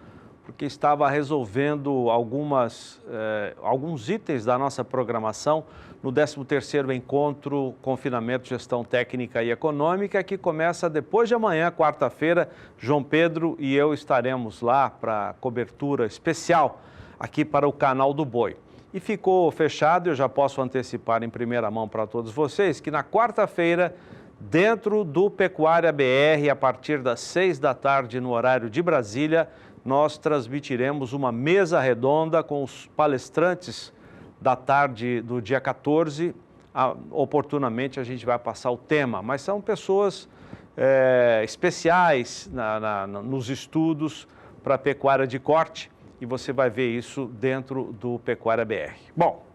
porque estava resolvendo alguns itens da nossa programação no 13º Encontro Confinamento, Gestão Técnica e Econômica, que começa depois de amanhã, quarta-feira. João Pedro e eu estaremos lá para cobertura especial aqui para o Canal do Boi. E ficou fechado, eu já posso antecipar em primeira mão para todos vocês, que na quarta-feira, dentro do Pecuária BR, a partir das 6 da tarde, no horário de Brasília, nós transmitiremos uma mesa redonda com os palestrantes da tarde do dia 14. Oportunamente a gente vai passar o tema, mas são pessoas especiais nos estudos para a pecuária de corte e você vai ver isso dentro do Pecuária BR. Bom,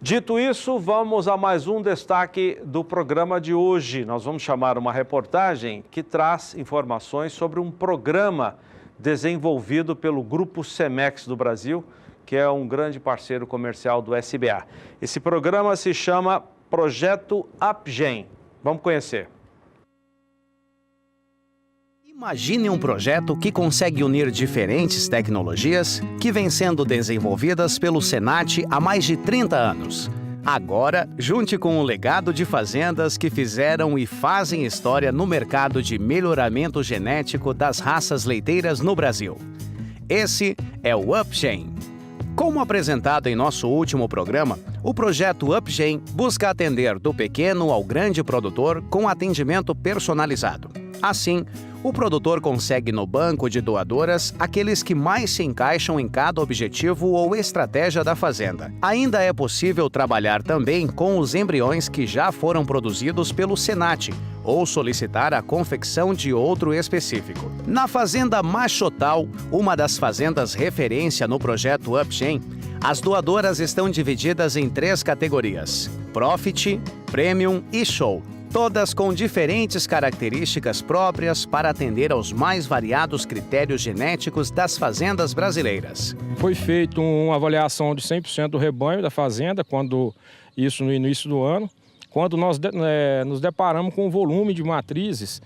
dito isso, vamos a mais um destaque do programa de hoje. Nós vamos chamar uma reportagem que traz informações sobre um programa desenvolvido pelo Grupo Cemex do Brasil, que é um grande parceiro comercial do SBA. Esse programa se chama Projeto UpGen. Vamos conhecer. Imagine um projeto que consegue unir diferentes tecnologias que vêm sendo desenvolvidas pelo Senat há mais de 30 anos. Agora, junte com o legado de fazendas que fizeram e fazem história no mercado de melhoramento genético das raças leiteiras no Brasil. Esse é o UpGen. Como apresentado em nosso último programa, o projeto UpGen busca atender do pequeno ao grande produtor com atendimento personalizado. Assim, o produtor consegue no banco de doadoras aqueles que mais se encaixam em cada objetivo ou estratégia da fazenda. Ainda é possível trabalhar também com os embriões que já foram produzidos pelo Senat ou solicitar a confecção de outro específico. Na Fazenda Machotal, uma das fazendas referência no projeto UpGen, as doadoras estão divididas em 3 categorias: Profit, Premium e Show. Todas com diferentes características próprias para atender aos mais variados critérios genéticos das fazendas brasileiras. Foi feita uma avaliação de 100% do rebanho da fazenda, quando isso no início do ano, quando nós nos deparamos com um volume de matrizes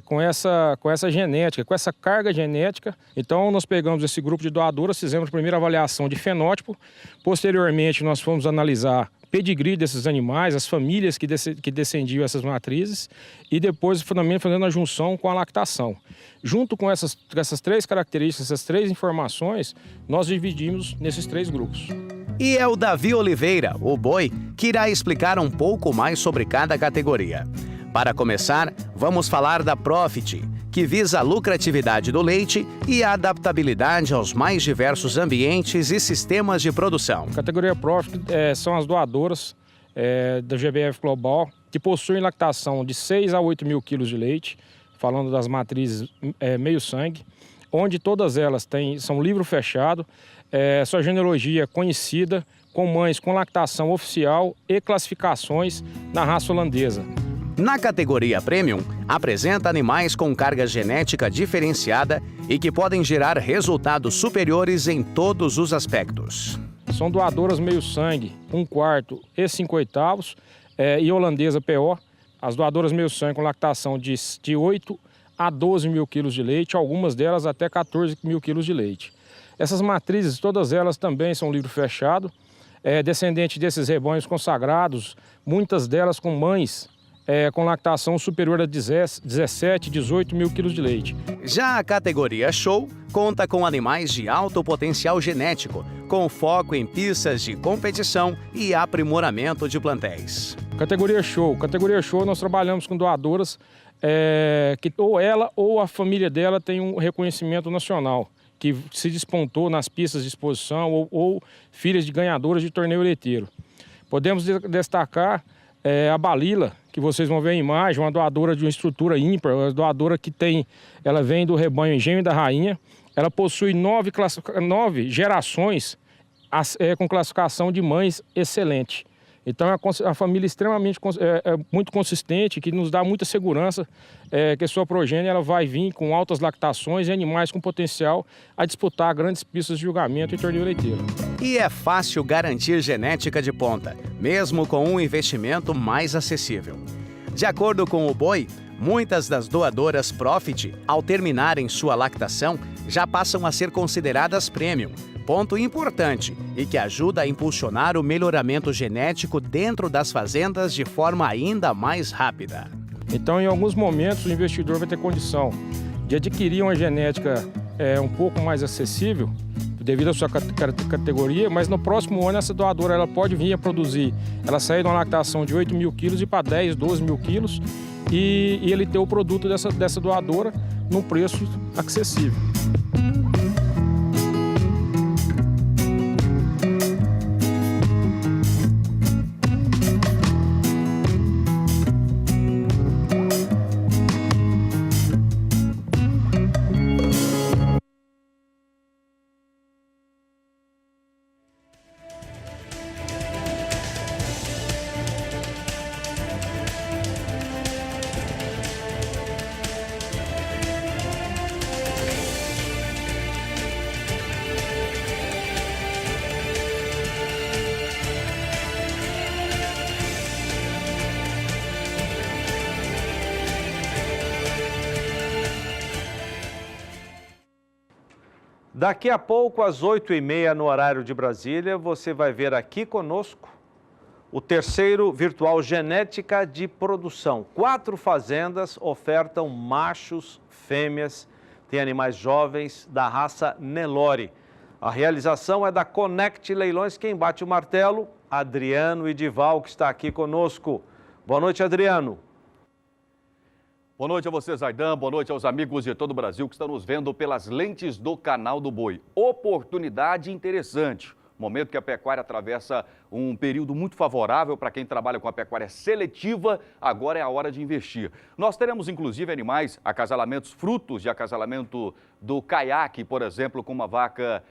com essa genética, com essa carga genética. Então nós pegamos esse grupo de doadoras, fizemos a primeira avaliação de fenótipo, posteriormente nós fomos analisar pedigree desses animais, as famílias que descendiam essas matrizes e depois finalmente fazendo a junção com a lactação. Junto com essas 3 características, essas 3 informações, nós dividimos nesses 3 grupos. E é o Davi Oliveira, o boi, que irá explicar um pouco mais sobre cada categoria. Para começar, vamos falar da Profit, que visa a lucratividade do leite e a adaptabilidade aos mais diversos ambientes e sistemas de produção. A categoria Profit são as doadoras da GBF Global, que possuem lactação de 6 a 8 mil quilos de leite, falando das matrizes meio sangue, onde todas elas são livro fechado, sua genealogia conhecida, com mães com lactação oficial e classificações na raça holandesa. Na categoria Premium, apresenta animais com carga genética diferenciada e que podem gerar resultados superiores em todos os aspectos. São doadoras meio-sangue, 1/4 e 5/8 e holandesa PO. As doadoras meio-sangue com lactação de 8 a 12 mil quilos de leite, algumas delas até 14 mil quilos de leite. Essas matrizes, todas elas também são livro fechado, descendente desses rebanhos consagrados, muitas delas com mães com lactação superior a 17, 18 mil quilos de leite. Já a categoria Show conta com animais de alto potencial genético, com foco em pistas de competição e aprimoramento de plantéis. Categoria Show nós trabalhamos com doadoras que ou ela ou a família dela tem um reconhecimento nacional, que se despontou nas pistas de exposição ou filhas de ganhadoras de torneio leiteiro. Podemos destacar a Balila, que vocês vão ver a imagem, uma doadora de uma estrutura ímpar, uma doadora ela vem do rebanho Engenho da Rainha, ela possui 9 gerações com classificação de mães excelente. Então é uma família extremamente muito consistente, que nos dá muita segurança que a sua progênie ela vai vir com altas lactações e animais com potencial a disputar grandes pistas de julgamento e torneio leiteiro. E é fácil garantir genética de ponta, mesmo com um investimento mais acessível. De acordo com o boi, muitas das doadoras Profit, ao terminarem sua lactação, já passam a ser consideradas Premium. Ponto importante e que ajuda a impulsionar o melhoramento genético dentro das fazendas de forma ainda mais rápida. Então, em alguns momentos, o investidor vai ter condição de adquirir uma genética um pouco mais acessível, devido à sua categoria, mas no próximo ano essa doadora ela pode vir a produzir, ela sair de uma lactação de 8 mil quilos e para 10, 12 mil quilos e ele ter o produto dessa doadora num preço acessível. Daqui a pouco, às 8h30, no horário de Brasília, você vai ver aqui conosco o terceiro virtual Genética de Produção. 4 fazendas ofertam machos, fêmeas, tem animais jovens da raça Nelore. A realização é da Connect Leilões. Quem bate o martelo? Adriano Idival, que está aqui conosco. Boa noite, Adriano. Boa noite a você, Zaidan. Boa noite aos amigos de todo o Brasil que estão nos vendo pelas lentes do Canal do Boi. Oportunidade interessante. Momento que a pecuária atravessa um período muito favorável para quem trabalha com a pecuária seletiva, agora é a hora de investir. Nós teremos, inclusive, animais, acasalamentos frutos de acasalamento do caiaque, por exemplo, com uma vaca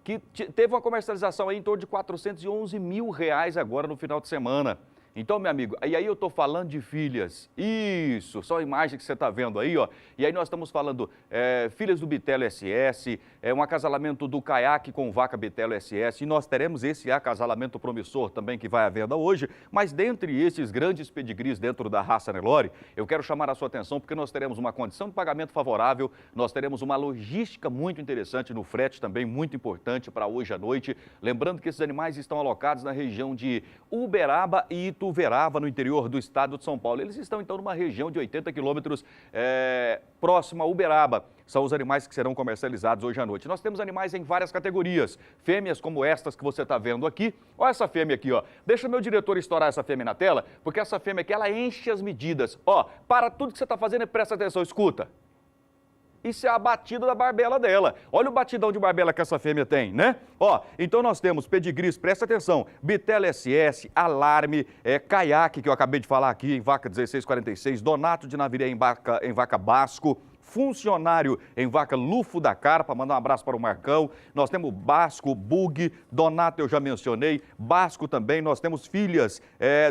que teve uma comercialização aí em torno de R$ 411 mil agora no final de semana. Então, meu amigo, e aí eu estou falando de filhas, isso, só a imagem que você está vendo aí, ó. E aí nós estamos falando filhas do Bitelo SS, um acasalamento do caiaque com vaca Bitelo SS, e nós teremos esse acasalamento promissor também que vai à venda hoje, mas dentre esses grandes pedigrees dentro da raça Nelore, eu quero chamar a sua atenção porque nós teremos uma condição de pagamento favorável, nós teremos uma logística muito interessante no frete também, muito importante para hoje à noite. Lembrando que esses animais estão alocados na região de Uberaba e Ituverava, no interior do estado de São Paulo. Eles estão, então, numa região de 80 quilômetros próximo a Uberaba. São os animais que serão comercializados hoje à noite. Nós temos animais em várias categorias. Fêmeas como estas que você está vendo aqui. Olha essa fêmea aqui, ó. Deixa meu diretor estourar essa fêmea na tela, porque essa fêmea aqui, ela enche as medidas. Ó, para tudo que você está fazendo e presta atenção, escuta. Isso é a batida da barbela dela. Olha o batidão de barbela que essa fêmea tem, né? Ó, então nós temos pedigrees, presta atenção, Bitelo SS, Alarme, Caiaque, que eu acabei de falar aqui, em vaca 1646, Donato de Naviré em vaca Basco, Funcionário em vaca Lufo da Carpa, mandar um abraço para o Marcão. Nós temos Basco, Bug, Donato eu já mencionei, Basco também. Nós temos filhas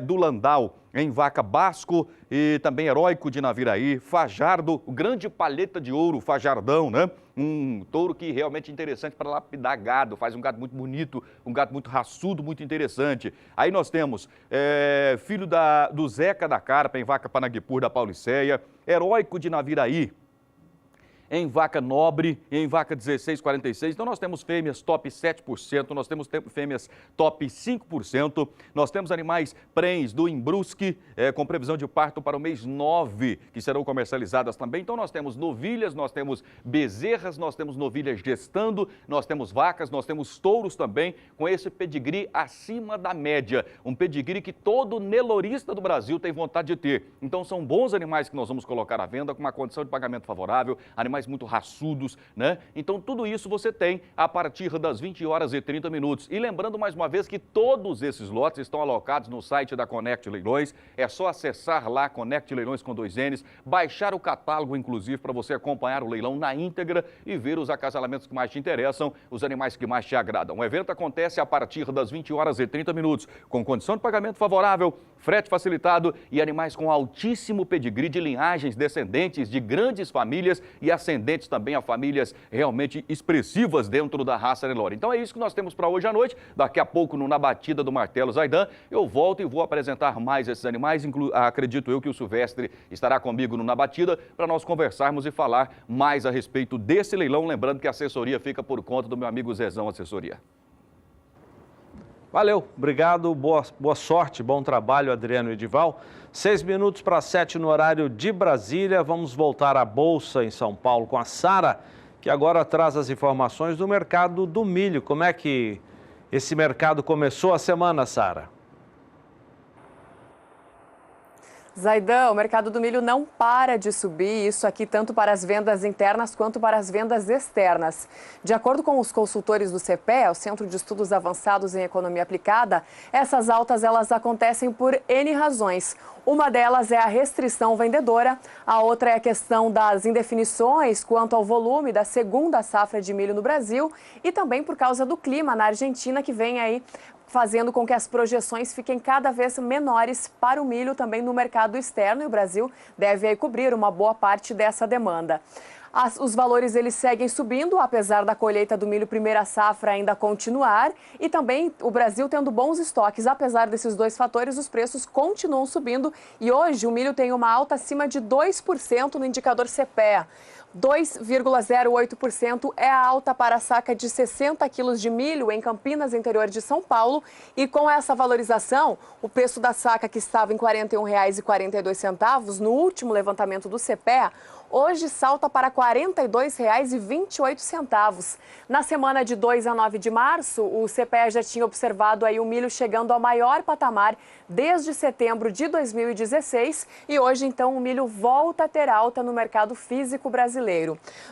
do Landau em vaca Basco e também Heróico de Naviraí, Fajardo, o grande palheta de ouro, Fajardão, né? Um touro que realmente é interessante para lapidar gado, faz um gado muito bonito, um gado muito raçudo, muito interessante. Aí nós temos filho do Zeca da Carpa em vaca Panaguipur da Pauliceia, Heróico de Naviraí, em vaca nobre e em vaca 1646. Então nós temos fêmeas top 7%, nós temos fêmeas top 5%, nós temos animais prens do Embrusque, com previsão de parto para o mês 9, que serão comercializadas também. Então nós temos novilhas, nós temos bezerras, nós temos novilhas gestando, nós temos vacas, nós temos touros também, com esse pedigree acima da média. Um pedigree que todo nelorista do Brasil tem vontade de ter. Então são bons animais que nós vamos colocar à venda com uma condição de pagamento favorável, animais muito raçudos, né? Então tudo isso você tem a partir das 20h30. E lembrando mais uma vez que todos esses lotes estão alocados no site da Conect Leilões. É só acessar lá, Conect Leilões com 2 N's, baixar o catálogo, inclusive, para você acompanhar o leilão na íntegra e ver os acasalamentos que mais te interessam, os animais que mais te agradam. O evento acontece a partir das 20h30, com condição de pagamento favorável, frete facilitado e animais com altíssimo pedigree de linhagens descendentes de grandes famílias e ascendentes também a famílias realmente expressivas dentro da raça Nelore. Então é isso que nós temos para hoje à noite. Daqui a pouco, no Na Batida do Martelo Zaidan, eu volto e vou apresentar mais esses animais. Acredito eu que o Silvestre estará comigo no Na Batida para nós conversarmos e falar mais a respeito desse leilão. Lembrando que a assessoria fica por conta do meu amigo Zezão Assessoria. Valeu, obrigado, boa sorte, bom trabalho, Adriano e Edival. 6:06 no horário de Brasília. Vamos voltar à Bolsa em São Paulo com a Sara, que agora traz as informações do mercado do milho. Como é que esse mercado começou a semana, Sara? Zaidan, o mercado do milho não para de subir, isso aqui tanto para as vendas internas quanto para as vendas externas. De acordo com os consultores do CPEA, o Centro de Estudos Avançados em Economia Aplicada, essas altas elas acontecem por N razões. Uma delas é a restrição vendedora, a outra é a questão das indefinições quanto ao volume da segunda safra de milho no Brasil e também por causa do clima na Argentina, que vem aí fazendo com que as projeções fiquem cada vez menores para o milho também no mercado externo, e o Brasil deve aí cobrir uma boa parte dessa demanda. Os valores eles seguem subindo, apesar da colheita do milho primeira safra ainda continuar, e também o Brasil tendo bons estoques. Apesar desses dois fatores, os preços continuam subindo e hoje o milho tem uma alta acima de 2% no indicador CPEA. 2,08% é a alta para a saca de 60 quilos de milho em Campinas, interior de São Paulo. E com essa valorização, o preço da saca, que estava em R$ 41,42 no último levantamento do CPEA, hoje salta para R$ 42,28. Na semana de 2 a 9 de março, o CPEA já tinha observado aí o milho chegando ao maior patamar desde setembro de 2016 e hoje, então, o milho volta a ter alta no mercado físico brasileiro.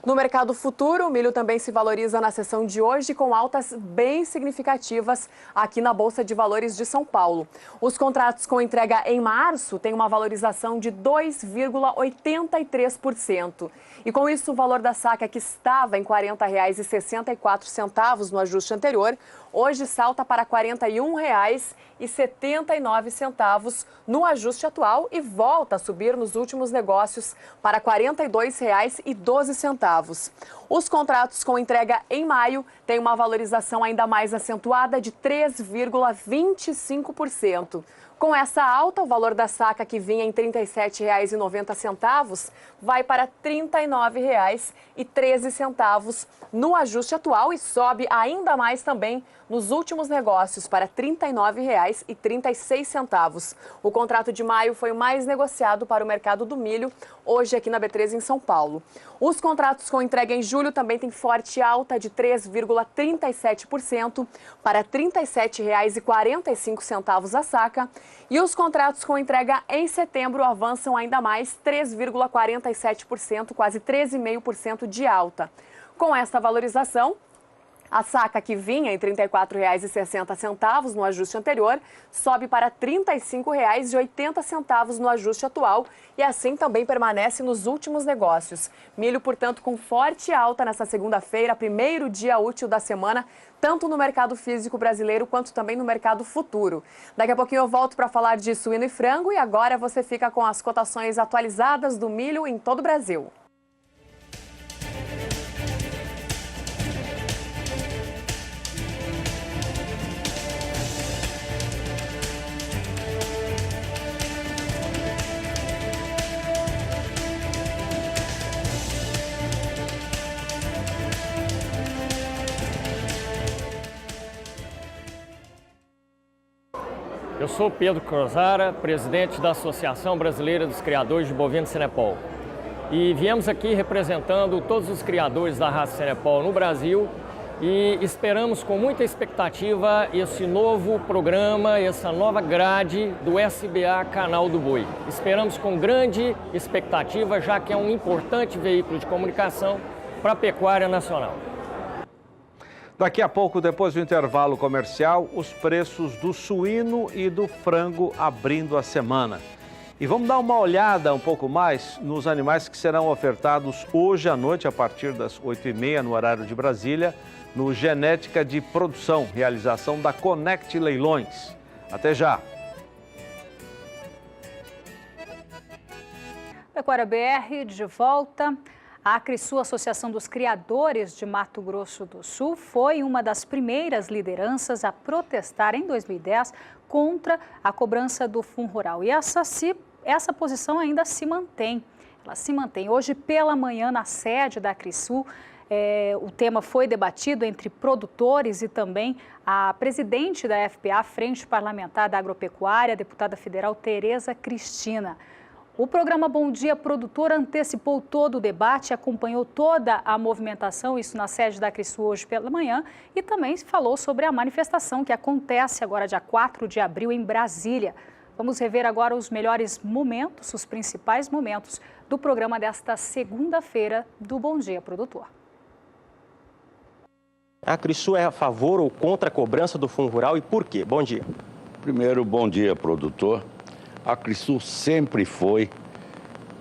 No mercado futuro, o milho também se valoriza na sessão de hoje com altas bem significativas aqui na Bolsa de Valores de São Paulo. Os contratos com entrega em março têm uma valorização de 2,83%. 1%. E com isso, o valor da saca, que estava em R$ 40,64 no ajuste anterior, hoje salta para R$ 41,79 no ajuste atual e volta a subir nos últimos negócios para R$ 42,12. Os contratos com entrega em maio têm uma valorização ainda mais acentuada de 3,25%. Com essa alta, o valor da saca, que vinha em R$ 37,90, vai para R$ 39,13 no ajuste atual e sobe ainda mais também nos últimos negócios para R$ 39,36. O contrato de maio foi o mais negociado para o mercado do milho, hoje aqui na B3 em São Paulo. Os contratos com entrega em julho também têm forte alta de 3,37% para R$ 37,45 a saca. E os contratos com entrega em setembro avançam ainda mais 3,47%, quase 13,5% de alta. Com esta valorização, a saca, que vinha em R$ 34,60 no ajuste anterior, sobe para R$ 35,80 no ajuste atual e assim também permanece nos últimos negócios. Milho, portanto, com forte alta nessa segunda-feira, primeiro dia útil da semana, tanto no mercado físico brasileiro quanto também no mercado futuro. Daqui a pouquinho eu volto para falar de suíno e frango e agora você fica com as cotações atualizadas do milho em todo o Brasil. Eu sou Pedro Crozara, presidente da Associação Brasileira dos Criadores de Bovino Senepol. E viemos aqui representando todos os criadores da raça Senepol no Brasil e esperamos com muita expectativa esse novo programa, essa nova grade do SBA Canal do Boi. Esperamos com grande expectativa, já que é um importante veículo de comunicação para a pecuária nacional. Daqui a pouco, depois do intervalo comercial, os preços do suíno e do frango abrindo a semana. E vamos dar uma olhada um pouco mais nos animais que serão ofertados hoje à noite, a partir das 8h30, no horário de Brasília, no Genética de Produção, realização da Conect Leilões. Até já! Pecuária BR de volta. A Acrisul, Associação dos Criadores de Mato Grosso do Sul, foi uma das primeiras lideranças a protestar em 2010 contra a cobrança do Fundo Rural. E essa posição ainda se mantém. Ela se mantém. Hoje pela manhã, na sede da Acrisul, o tema foi debatido entre produtores e também a presidente da FPA, Frente Parlamentar da Agropecuária, a deputada federal Tereza Cristina. O programa Bom Dia Produtor antecipou todo o debate, acompanhou toda a movimentação, isso na sede da Acrisul hoje pela manhã, e também falou sobre a manifestação que acontece agora, dia 4 de abril, em Brasília. Vamos rever agora os melhores momentos, os principais momentos do programa desta segunda-feira do Bom Dia Produtor. A Acrisul é a favor ou contra a cobrança do Fundo Rural e por quê? Bom dia. Primeiro, bom dia, produtor. A Acrisul sempre foi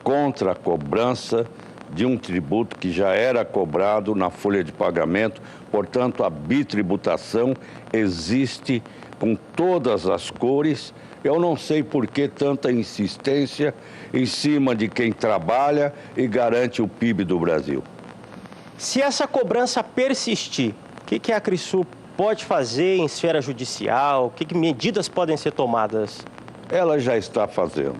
contra a cobrança de um tributo que já era cobrado na folha de pagamento, portanto, a bitributação existe com todas as cores. Eu não sei por que tanta insistência em cima de quem trabalha e garante o PIB do Brasil. Se essa cobrança persistir, o que a Acrisul pode fazer em esfera judicial? Que medidas podem ser tomadas? Ela já está fazendo.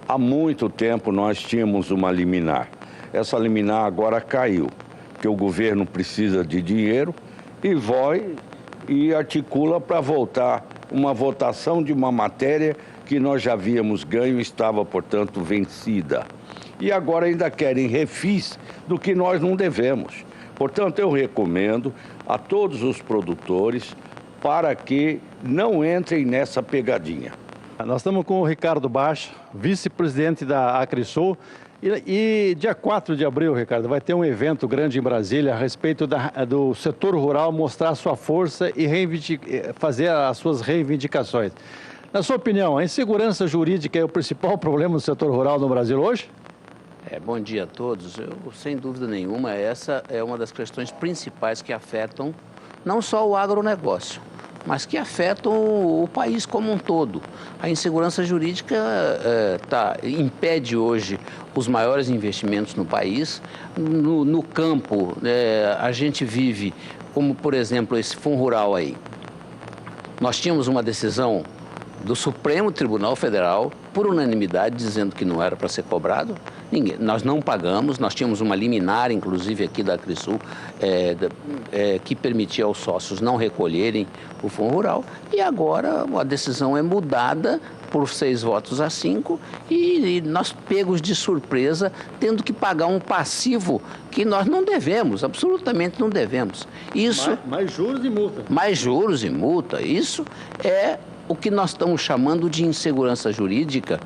Há muito tempo nós tínhamos uma liminar. Essa liminar agora caiu, porque o governo precisa de dinheiro e vai e articula para voltar uma votação de uma matéria que nós já havíamos ganho e estava, portanto, vencida. E agora ainda querem refis do que nós não devemos. Portanto, eu recomendo a todos os produtores para que não entrem nessa pegadinha. Nós estamos com o Ricardo Baixa, vice-presidente da Acrisul, e dia 4 de abril, Ricardo, vai ter um evento grande em Brasília a respeito do setor rural mostrar a sua força e fazer as suas reivindicações. Na sua opinião, a insegurança jurídica é o principal problema do setor rural no Brasil hoje? Bom dia a todos. Sem dúvida nenhuma, essa é uma das questões principais que afetam não só o agronegócio, mas que afetam o país como um todo. A insegurança jurídica impede hoje os maiores investimentos no país. No campo, a gente vive, como por exemplo esse Fundo Rural aí. Nós tínhamos uma decisão do Supremo Tribunal Federal, por unanimidade, dizendo que não era para ser cobrado. Nós não pagamos, nós tínhamos uma liminar, inclusive aqui da Acrisul, que permitia aos sócios não recolherem o Fundo Rural. E agora a decisão é mudada por 6 votos a 5 e nós pegos de surpresa, tendo que pagar um passivo que nós não devemos, absolutamente não devemos. Isso, mais juros e multa. Mais juros e multa. Isso é o que nós estamos chamando de insegurança jurídica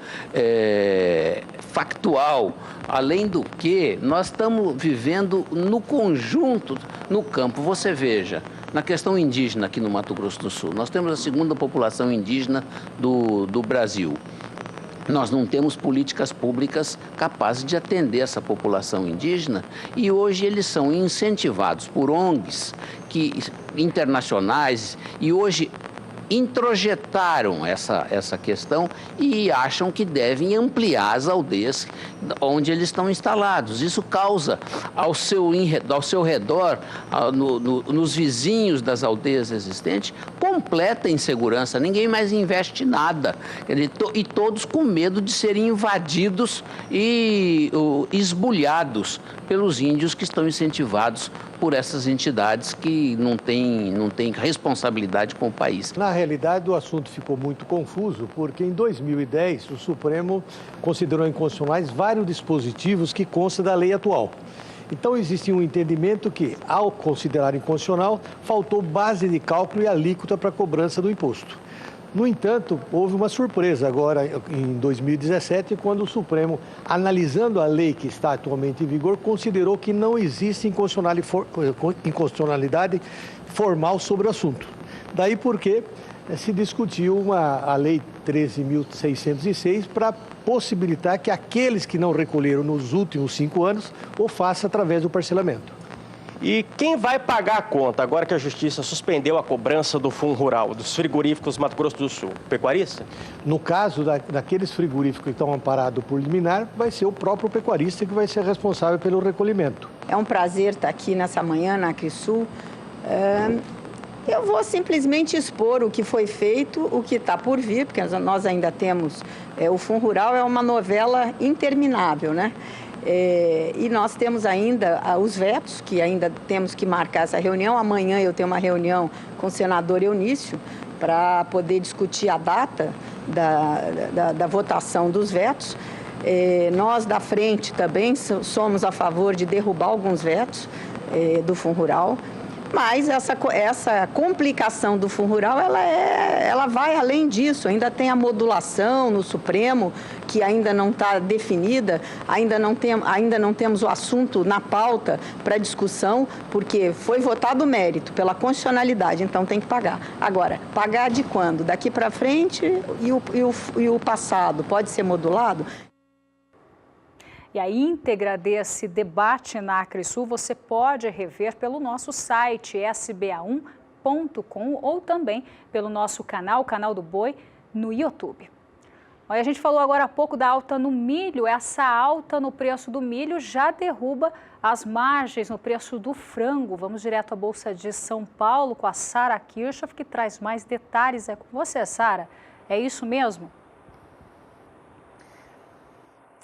factual. Além do que, nós estamos vivendo no conjunto, no campo. Você veja, na questão indígena aqui no Mato Grosso do Sul, nós temos a segunda população indígena do Brasil. Nós não temos políticas públicas capazes de atender essa população indígena e hoje eles são incentivados por ONGs internacionais e hoje introjetaram essa questão e acham que devem ampliar as aldeias onde eles estão instalados. Isso causa ao seu redor, nos vizinhos das aldeias existentes, completa insegurança. Ninguém mais investe nada. E todos com medo de serem invadidos e esbulhados pelos índios que estão incentivados por essas entidades que não têm responsabilidade com o país. Na realidade, o assunto ficou muito confuso, porque em 2010 o Supremo considerou inconstitucionais vários dispositivos que constam da lei atual. Então, existe um entendimento que, ao considerar inconstitucional, faltou base de cálculo e alíquota para a cobrança do imposto. No entanto, houve uma surpresa agora em 2017, quando o Supremo, analisando a lei que está atualmente em vigor, considerou que não existe inconstitucionalidade formal sobre o assunto. Daí porque se discutiu a Lei 13.606 para possibilitar que aqueles que não recolheram nos últimos 5 anos o façam através do parcelamento. E quem vai pagar a conta agora que a Justiça suspendeu a cobrança do Fundo Rural, dos frigoríficos Mato Grosso do Sul? Pecuarista? No caso daqueles frigoríficos que estão amparados por liminar, vai ser o próprio pecuarista que vai ser responsável pelo recolhimento. É um prazer estar aqui nessa manhã na Acrisul. Eu vou simplesmente expor o que foi feito, o que está por vir, porque nós ainda temos... o Fundo Rural é uma novela interminável, né? E nós temos ainda os vetos, que ainda temos que marcar essa reunião. Amanhã eu tenho uma reunião com o senador Eunício para poder discutir a data da votação dos vetos. Nós da frente também somos a favor de derrubar alguns vetos do Fundo Rural. Mas essa complicação do Fundo Rural, ela vai além disso. Ainda tem a modulação no Supremo, que ainda não está definida, ainda não temos o assunto na pauta para discussão, porque foi votado o mérito pela constitucionalidade, então tem que pagar. Agora, pagar de quando? Daqui para frente e o passado pode ser modulado? E a íntegra desse debate na Acrisul você pode rever pelo nosso site sba1.com ou também pelo nosso canal, o Canal do Boi, no YouTube. Olha, a gente falou agora há pouco da alta no milho. Essa alta no preço do milho já derruba as margens no preço do frango. Vamos direto à Bolsa de São Paulo com a Sara Kirchhoff, que traz mais detalhes. É com você, Sara. É isso mesmo?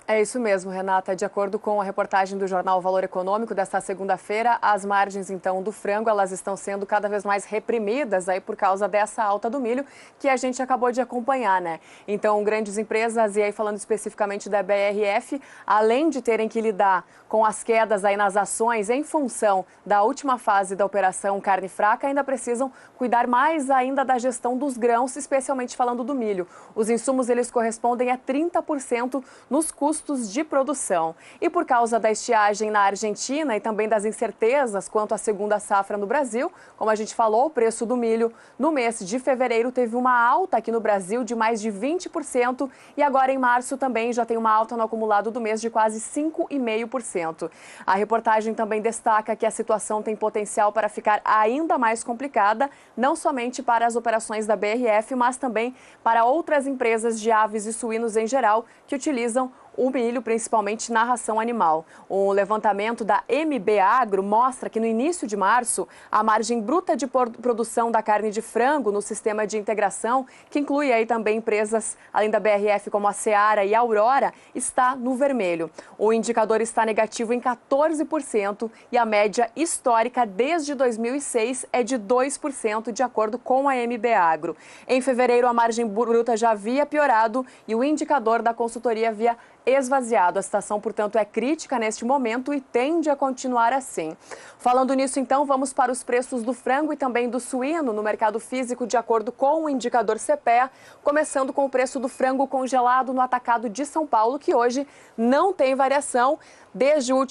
É isso mesmo, Renata. De acordo com a reportagem do jornal Valor Econômico desta segunda-feira, as margens, então, do frango, elas estão sendo cada vez mais reprimidas aí por causa dessa alta do milho que a gente acabou de acompanhar, né? Então, grandes empresas, e aí falando especificamente da BRF, além de terem que lidar com as quedas aí nas ações em função da última fase da operação carne fraca, ainda precisam cuidar mais ainda da gestão dos grãos, especialmente falando do milho. Os insumos, eles correspondem a 30% nos custos custos de produção. E por causa da estiagem na Argentina e também das incertezas quanto à segunda safra no Brasil, como a gente falou, o preço do milho no mês de fevereiro teve uma alta aqui no Brasil de mais de 20% e agora em março também já tem uma alta no acumulado do mês de quase 5,5%. A reportagem também destaca que a situação tem potencial para ficar ainda mais complicada, não somente para as operações da BRF, mas também para outras empresas de aves e suínos em geral que utilizam o milho, principalmente na ração animal. O levantamento da MB Agro mostra que no início de março, a margem bruta de produção da carne de frango no sistema de integração, que inclui aí também empresas além da BRF como a Seara e a Aurora, está no vermelho. O indicador está negativo em 14% e a média histórica desde 2006 é de 2%, de acordo com a MB Agro. Em fevereiro, a margem bruta já havia piorado e o indicador da consultoria havia esvaziado. A situação, portanto, é crítica neste momento e tende a continuar assim. Falando nisso, então, vamos para os preços do frango e também do suíno no mercado físico, de acordo com o indicador CPEA, começando com o preço do frango congelado no atacado de São Paulo, que hoje não tem variação. Desde o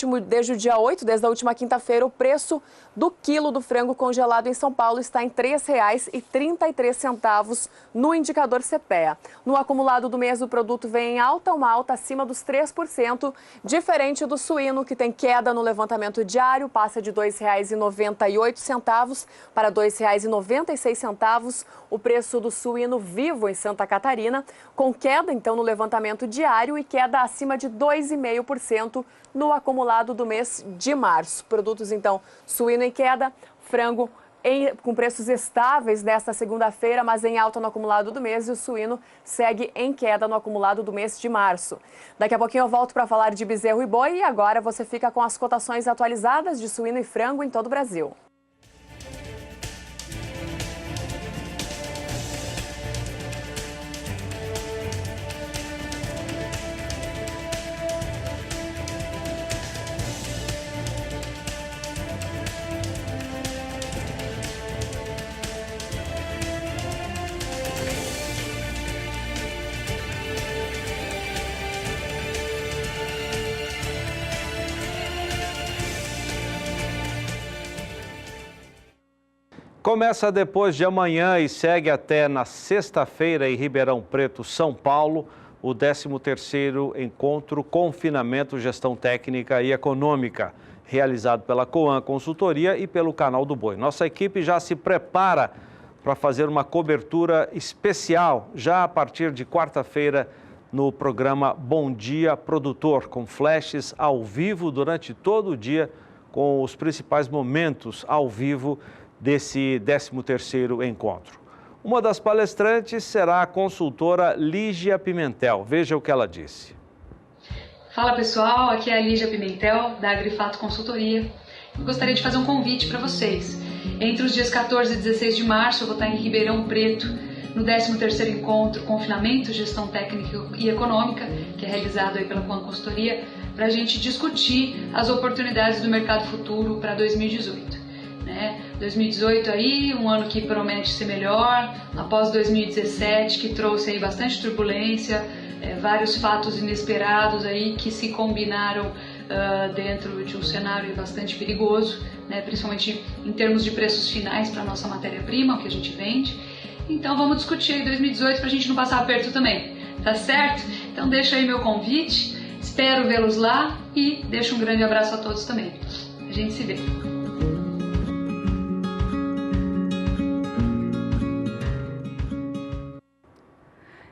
dia 8, desde a última quinta-feira, o preço do quilo do frango congelado em São Paulo está em R$ 3,33 no indicador CPEA. No acumulado do mês, o produto vem em alta, uma alta acima dos 3%, diferente do suíno, que tem queda no levantamento diário, passa de R$ 2,98 para R$ 2,96. O preço do suíno vivo em Santa Catarina, com queda, então, no levantamento diário e queda acima de 2,5% no acumulado do mês de março. Produtos, então, suíno em queda, frango com preços estáveis nesta segunda-feira, mas em alta no acumulado do mês, e o suíno segue em queda no acumulado do mês de março. Daqui a pouquinho eu volto para falar de bezerro e boi, e agora você fica com as cotações atualizadas de suíno e frango em todo o Brasil. Começa depois de amanhã e segue até na sexta-feira em Ribeirão Preto, São Paulo, o 13º Encontro Confinamento, Gestão Técnica e Econômica, realizado pela Coan Consultoria e pelo Canal do Boi. Nossa equipe já se prepara para fazer uma cobertura especial já a partir de quarta-feira no programa Bom Dia Produtor, com flashes ao vivo durante todo o dia, com os principais momentos ao vivo desse 13º encontro. Uma das palestrantes será a consultora Lígia Pimentel. Veja o que ela disse. Fala pessoal, aqui é a Lígia Pimentel, da Agrifato Consultoria. Eu gostaria de fazer um convite para vocês. Entre os dias 14 e 16 de março eu vou estar em Ribeirão Preto, no 13º Encontro Confinamento, Gestão Técnica e Econômica, que é realizado aí pela Coan Consultoria, para a gente discutir as oportunidades do mercado futuro para 2018. 2018 aí, um ano que promete ser melhor, após 2017, que trouxe aí bastante turbulência, vários fatos inesperados aí que se combinaram dentro de um cenário bastante perigoso, principalmente em termos de preços finais para a nossa matéria-prima, o que a gente vende. Então vamos discutir aí 2018 para a gente não passar aperto também, tá certo? Então deixa aí meu convite, espero vê-los lá e deixo um grande abraço a todos também. A gente se vê.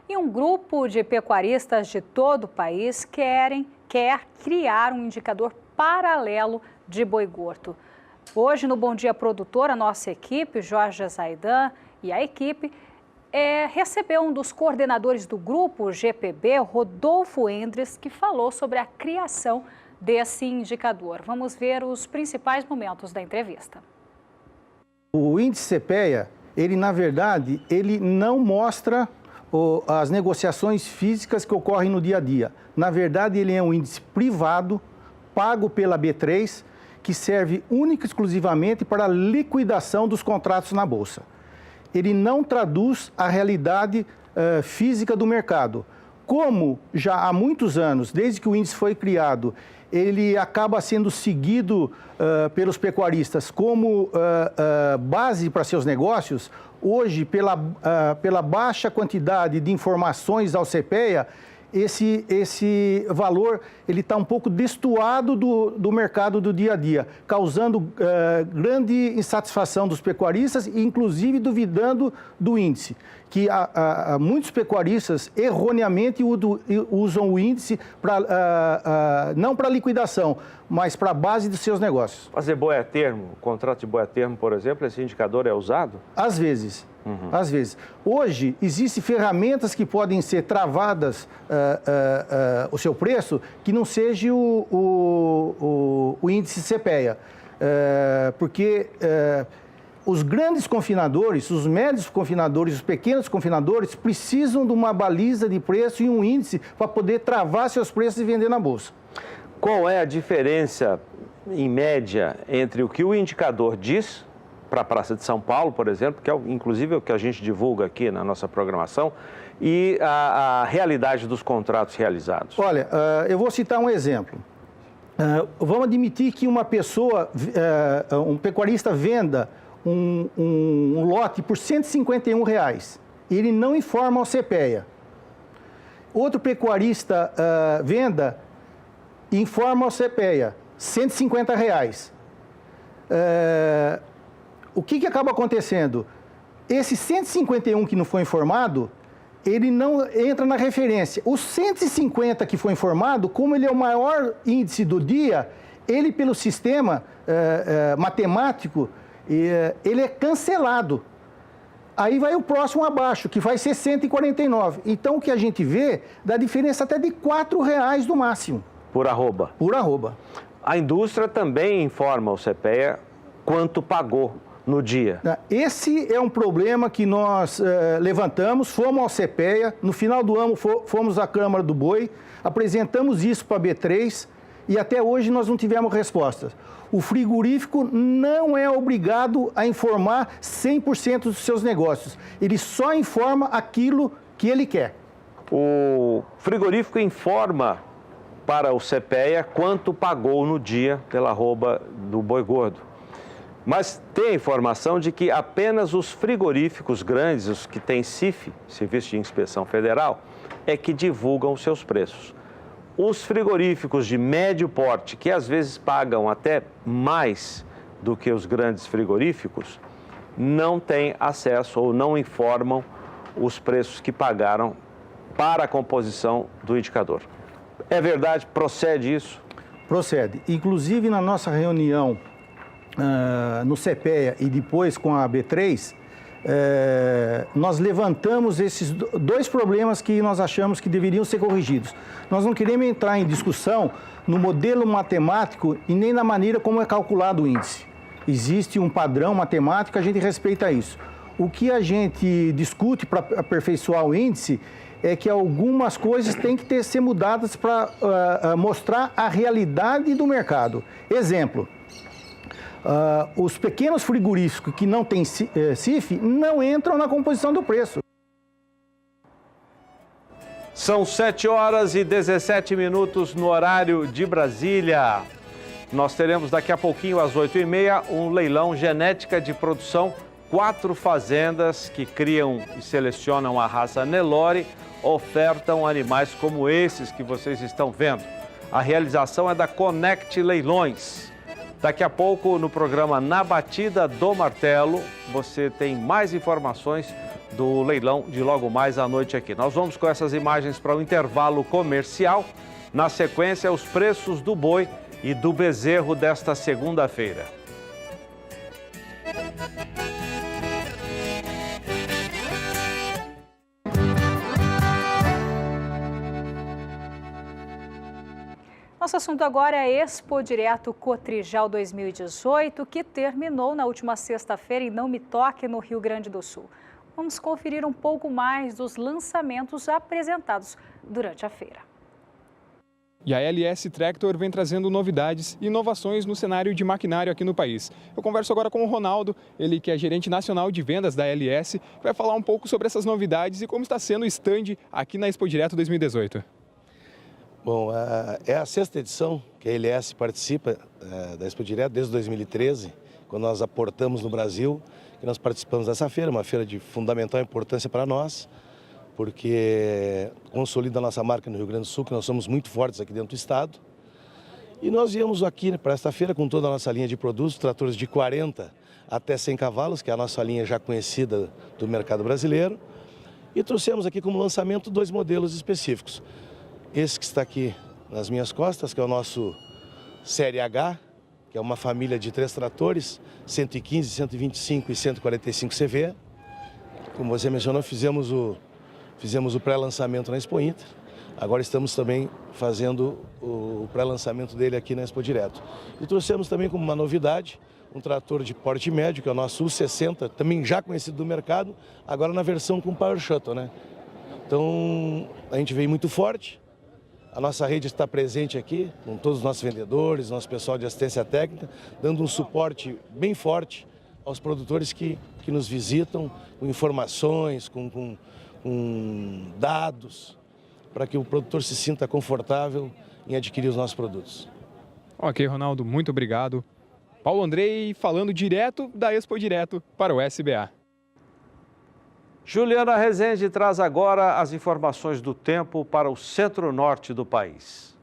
E um grupo de pecuaristas de todo o país quer criar um indicador paralelo de boi gordo. Hoje, no Bom Dia Produtor, a nossa equipe, Jorge Zaidan e a equipe, recebeu um dos coordenadores do grupo GPB, Rodolfo Endres, que falou sobre a criação desse indicador. Vamos ver os principais momentos da entrevista. O índice CPEA, ele na verdade, ele não mostra as negociações físicas que ocorrem no dia a dia. Na verdade, ele é um índice privado, pago pela B3, que serve única e exclusivamente para a liquidação dos contratos na Bolsa. Ele não traduz a realidade física do mercado. como já há muitos anos, desde que o índice foi criado, ele acaba sendo seguido pelos pecuaristas como base para seus negócios, hoje, pela baixa quantidade de informações ao CPEA, esse valor ele está um pouco destoado do mercado do dia a dia, causando grande insatisfação dos pecuaristas e, inclusive, duvidando do índice, que muitos pecuaristas erroneamente usam o índice não para liquidação, mas para a base dos seus negócios. Fazer boi a termo, contrato de boi a termo, por exemplo, esse indicador é usado? Às vezes. Às vezes. Hoje, existem ferramentas que podem ser travadas o seu preço que não seja o índice CPEA. Porque os grandes confinadores, os médios confinadores, os pequenos confinadores precisam de uma baliza de preço e um índice para poder travar seus preços e vender na bolsa. Qual é a diferença, em média, entre o que o indicador diz para a Praça de São Paulo, por exemplo, que é inclusive o que a gente divulga aqui na nossa programação, e a realidade dos contratos realizados? Olha, eu vou citar um exemplo. Vamos admitir que uma pessoa, um pecuarista venda um lote por R$ 151, ele não informa ao CPEA. Outro pecuarista venda e informa ao CPEA, R$ 150. O que acaba acontecendo? Esse 151 que não foi informado, ele não entra na referência. O 150 que foi informado, como ele é o maior índice do dia, ele, pelo sistema matemático, ele é cancelado. Aí vai o próximo abaixo, que vai ser 149. Então, o que a gente vê, dá diferença até de R$ 4,00 no máximo. Por arroba? Por arroba. A indústria também informa ao CPEA quanto pagou no dia. Esse é um problema que nós levantamos, fomos ao CPEA, no final do ano fomos à Câmara do Boi, apresentamos isso para a B3 e até hoje nós não tivemos respostas. O frigorífico não é obrigado a informar 100% dos seus negócios, ele só informa aquilo que ele quer. O frigorífico informa para o CPEA quanto pagou no dia pela arroba do boi gordo. Mas tem a informação de que apenas os frigoríficos grandes, os que têm CIF, Serviço de Inspeção Federal, é que divulgam os seus preços. Os frigoríficos de médio porte, que às vezes pagam até mais do que os grandes frigoríficos, não têm acesso ou não informam os preços que pagaram para a composição do indicador. É verdade? Procede isso? Procede. Inclusive, na nossa reunião no CPEA e depois com a B3, nós levantamos esses dois problemas que nós achamos que deveriam ser corrigidos. Nós não queremos entrar em discussão no modelo matemático e nem na maneira como é calculado o índice. Existe um padrão matemático, a gente respeita isso. O que a gente discute para aperfeiçoar o índice é que algumas coisas têm que ser mudadas para mostrar a realidade do mercado. Exemplo, os pequenos frigoríficos que não têm CIF não entram na composição do preço. São 7h17 no horário de Brasília. Nós teremos daqui a pouquinho, às 8h30, um leilão genética de produção. 4 fazendas que criam e selecionam a raça Nelore ofertam animais como esses que vocês estão vendo. A realização é da Connect Leilões. Daqui a pouco, no programa Na Batida do Martelo, você tem mais informações do leilão de logo mais à noite aqui. Nós vamos com essas imagens para o intervalo comercial. Na sequência, os preços do boi e do bezerro desta segunda-feira. Nosso assunto agora é Expo Direto Cotrijal 2018, que terminou na última sexta-feira em Não Me Toque, no Rio Grande do Sul. Vamos conferir um pouco mais dos lançamentos apresentados durante a feira. E a LS Tractor vem trazendo novidades e inovações no cenário de maquinário aqui no país. Eu converso agora com o Ronaldo, ele que é gerente nacional de vendas da LS, que vai falar um pouco sobre essas novidades e como está sendo o stand aqui na Expo Direto 2018. Bom, é a 6ª edição que a LS participa da Expo Direto desde 2013, quando nós aportamos no Brasil, que nós participamos dessa feira, uma feira de fundamental importância para nós, porque consolida a nossa marca no Rio Grande do Sul, que nós somos muito fortes aqui dentro do estado. E nós viemos aqui para esta feira com toda a nossa linha de produtos, tratores de 40 até 100 cavalos, que é a nossa linha já conhecida do mercado brasileiro, e trouxemos aqui como lançamento 2 modelos específicos. Esse que está aqui nas minhas costas, que é o nosso Série H, que é uma família de 3 tratores, 115, 125 e 145 CV. Como você mencionou, fizemos o pré-lançamento na Expo Inter. Agora estamos também fazendo o pré-lançamento dele aqui na Expo Direto. E trouxemos também como uma novidade um trator de porte médio, que é o nosso U60, também já conhecido do mercado, agora na versão com Power Shuttle, né? Então, a gente veio muito forte. A nossa rede está presente aqui, com todos os nossos vendedores, nosso pessoal de assistência técnica, dando um suporte bem forte aos produtores que nos visitam, com informações, com dados, para que o produtor se sinta confortável em adquirir os nossos produtos. Ok, Ronaldo, muito obrigado. Paulo Andrei falando direto da Expo Direto para o SBA. Juliana Rezende traz agora as informações do tempo para o centro-norte do país.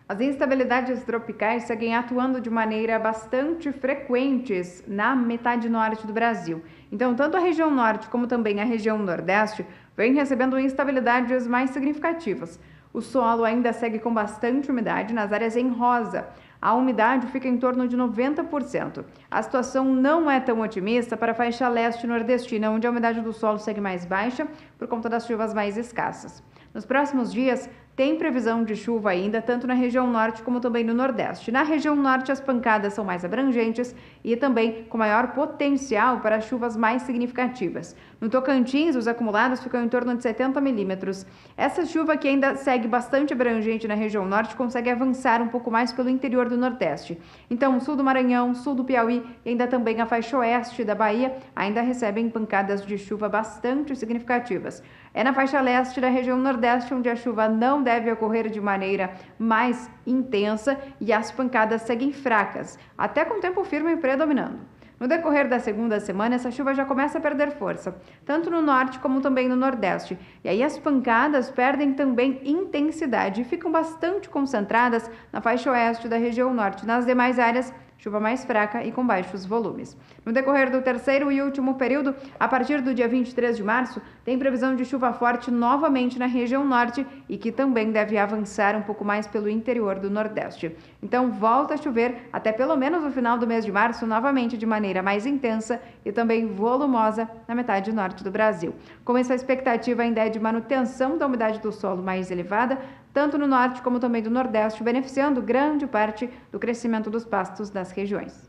As instabilidades tropicais seguem atuando de maneira bastante frequentes na metade norte do Brasil. Então, tanto a região norte como também a região nordeste vem recebendo instabilidades mais significativas. O solo ainda segue com bastante umidade nas áreas em rosa. A umidade fica em torno de 90%. A situação não é tão otimista para a faixa leste nordestina, onde a umidade do solo segue mais baixa por conta das chuvas mais escassas. Nos próximos dias, tem previsão de chuva ainda, tanto na região norte como também no nordeste. Na região norte, as pancadas são mais abrangentes e também com maior potencial para chuvas mais significativas. No Tocantins, os acumulados ficam em torno de 70 milímetros. Essa chuva, que ainda segue bastante abrangente na região norte, consegue avançar um pouco mais pelo interior do nordeste. Então, o sul do Maranhão, sul do Piauí e ainda também a faixa oeste da Bahia ainda recebem pancadas de chuva bastante significativas. É na faixa leste da região nordeste onde a chuva não deve ocorrer de maneira mais intensa e as pancadas seguem fracas, até com tempo firme predominando. No decorrer da segunda semana, essa chuva já começa a perder força, tanto no norte como também no nordeste. E aí as pancadas perdem também intensidade e ficam bastante concentradas na faixa oeste da região norte. Nas demais áreas, chuva mais fraca e com baixos volumes. No decorrer do terceiro e último período, a partir do dia 23 de março, tem previsão de chuva forte novamente na região norte e que também deve avançar um pouco mais pelo interior do nordeste. Então, volta a chover até pelo menos o final do mês de março, novamente de maneira mais intensa e também volumosa na metade norte do Brasil. Como essa expectativa ainda é de manutenção da umidade do solo mais elevada, tanto no norte como também do nordeste, beneficiando grande parte do crescimento dos pastos das regiões.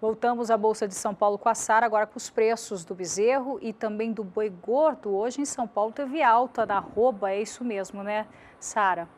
Voltamos à Bolsa de São Paulo com a Sara, agora com os preços do bezerro e também do boi gordo. Hoje em São Paulo teve alta na arroba, é isso mesmo, né, Sara?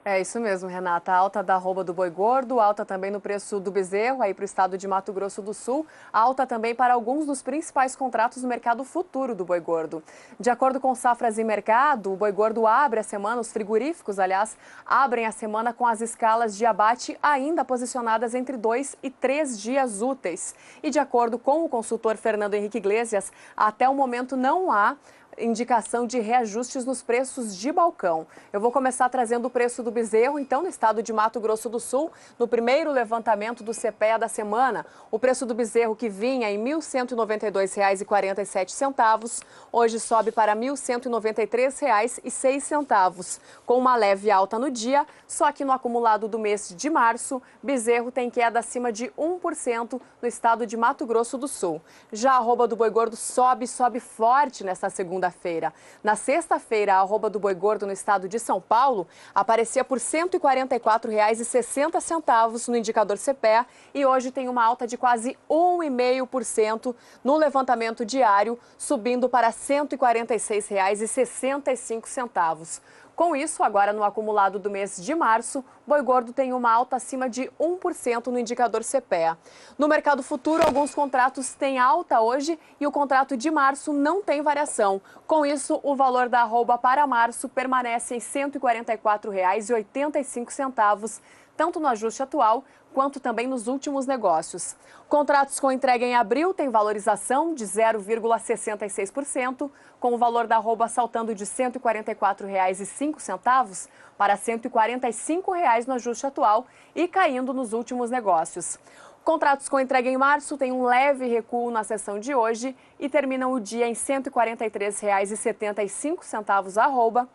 É isso mesmo, Renata. Alta da arroba do boi gordo, alta também no preço do bezerro aí para o estado de Mato Grosso do Sul, alta também para alguns dos principais contratos do mercado futuro do boi gordo. De acordo com Safras e Mercado, o boi gordo abre a semana, os frigoríficos, aliás, abrem a semana com as escalas de abate ainda posicionadas entre 2 e 3 dias úteis. E de acordo com o consultor Fernando Henrique Iglesias, até o momento não há indicação de reajustes nos preços de balcão. Eu vou começar trazendo o preço do bezerro, então, no estado de Mato Grosso do Sul, no primeiro levantamento do CPEA da semana, o preço do bezerro que vinha em R$ 1.192,47, hoje sobe para R$ 1.193,06, com uma leve alta no dia, só que no acumulado do mês de março, bezerro tem queda acima de 1% no estado de Mato Grosso do Sul. Já a arroba do boi gordo sobe forte nesta segunda segunda-feira. Na sexta-feira, a arroba do boi gordo no estado de São Paulo aparecia por R$ 144,60 no indicador CPEA e hoje tem uma alta de quase 1,5% no levantamento diário, subindo para R$ 146,65. Com isso, agora no acumulado do mês de março, boi gordo tem uma alta acima de 1% no indicador CPEA. No mercado futuro, alguns contratos têm alta hoje e o contrato de março não tem variação. Com isso, o valor da arroba para março permanece em R$ 144,85, tanto no ajuste atual quanto também nos últimos negócios. Contratos com entrega em abril têm valorização de 0,66%, com o valor da arroba saltando de R$ 144,05 para R$ 145 no ajuste atual e caindo nos últimos negócios. Contratos com entrega em março têm um leve recuo na sessão de hoje e terminam o dia em R$ 143,75 a arroba.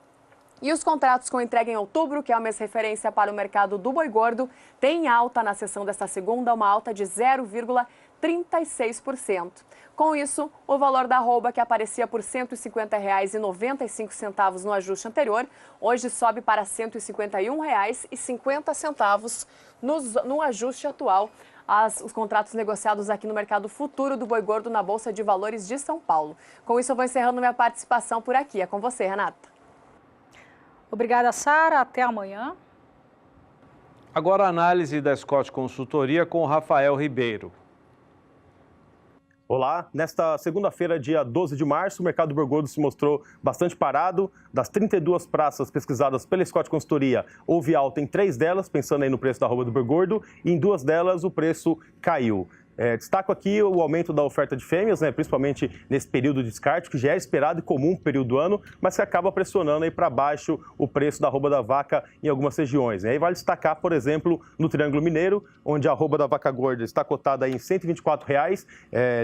E os contratos com entrega em outubro, que é o mês referência para o mercado do boi gordo, têm alta na sessão desta segunda, uma alta de 0,36%. Com isso, o valor da arroba, que aparecia por R$ 150,95 no ajuste anterior, hoje sobe para R$ 151,50 no ajuste atual. Os contratos negociados aqui no mercado futuro do boi gordo na Bolsa de Valores de São Paulo. Com isso, eu vou encerrando minha participação por aqui. É com você, Renata. Obrigada, Sara. Até amanhã. Agora a análise da Scott Consultoria com o Rafael Ribeiro. Olá, nesta segunda-feira, dia 12 de março, o mercado do boi gordo se mostrou bastante parado. Das 32 praças pesquisadas pela Scott Consultoria, houve alta em 3 delas, pensando aí no preço da arroba do boi gordo, e em 2 delas o preço caiu. Destaco aqui o aumento da oferta de fêmeas, principalmente nesse período de descarte, que já é esperado e comum no período do ano, mas que acaba pressionando aí para baixo o preço da arroba da vaca em algumas regiões. E aí vale destacar, por exemplo, no Triângulo Mineiro, onde a arroba da vaca gorda está cotada aí em R$ 124,00,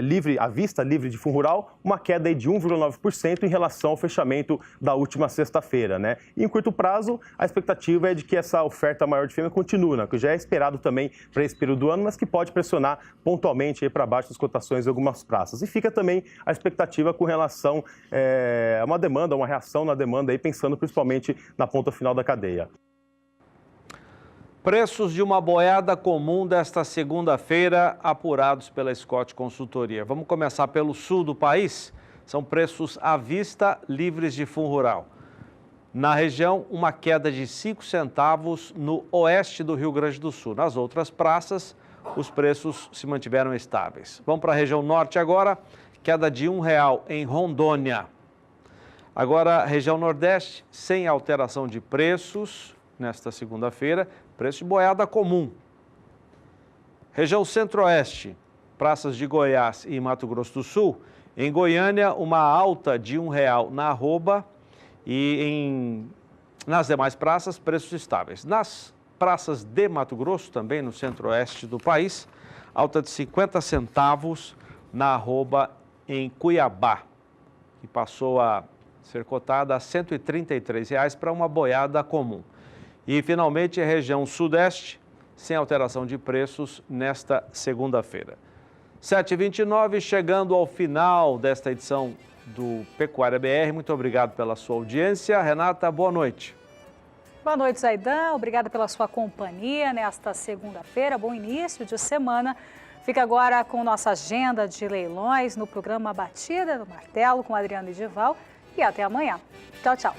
livre à vista, livre de fundo rural, uma queda aí de 1,9% em relação ao fechamento da última sexta-feira, E em curto prazo, a expectativa é de que essa oferta maior de fêmea continue, que já é esperado também para esse período do ano, mas que pode pressionar pontualmente para baixo as cotações em algumas praças. E fica também a expectativa com relação a uma demanda, uma reação na demanda, aí, pensando principalmente na ponta final da cadeia. Preços de uma boiada comum desta segunda-feira apurados pela Scott Consultoria. Vamos começar pelo sul do país. São preços à vista, livres de fundo rural. Na região, uma queda de 5 centavos no oeste do Rio Grande do Sul. Nas outras praças, os preços se mantiveram estáveis. Vamos para a região norte agora, queda de R$1 em Rondônia. Agora, região nordeste, sem alteração de preços nesta segunda-feira, preço de boiada comum. Região centro-oeste, praças de Goiás e Mato Grosso do Sul. Em Goiânia, uma alta de R$1 na arroba e nas demais praças, preços estáveis. Nas praças de Mato Grosso, também no centro-oeste do país, alta de 50 centavos na arroba em Cuiabá, que passou a ser cotada a R$ 133,00 para uma boiada comum. E, finalmente, a região sudeste, sem alteração de preços nesta segunda-feira. 7h29, chegando ao final desta edição do Pecuária BR. Muito obrigado pela sua audiência. Renata, boa noite. Boa noite, Zaidan. Obrigada pela sua companhia nesta segunda-feira. Bom início de semana. Fica agora com nossa agenda de leilões no programa Batida do Martelo com Adriano Edival. E até amanhã. Tchau, tchau.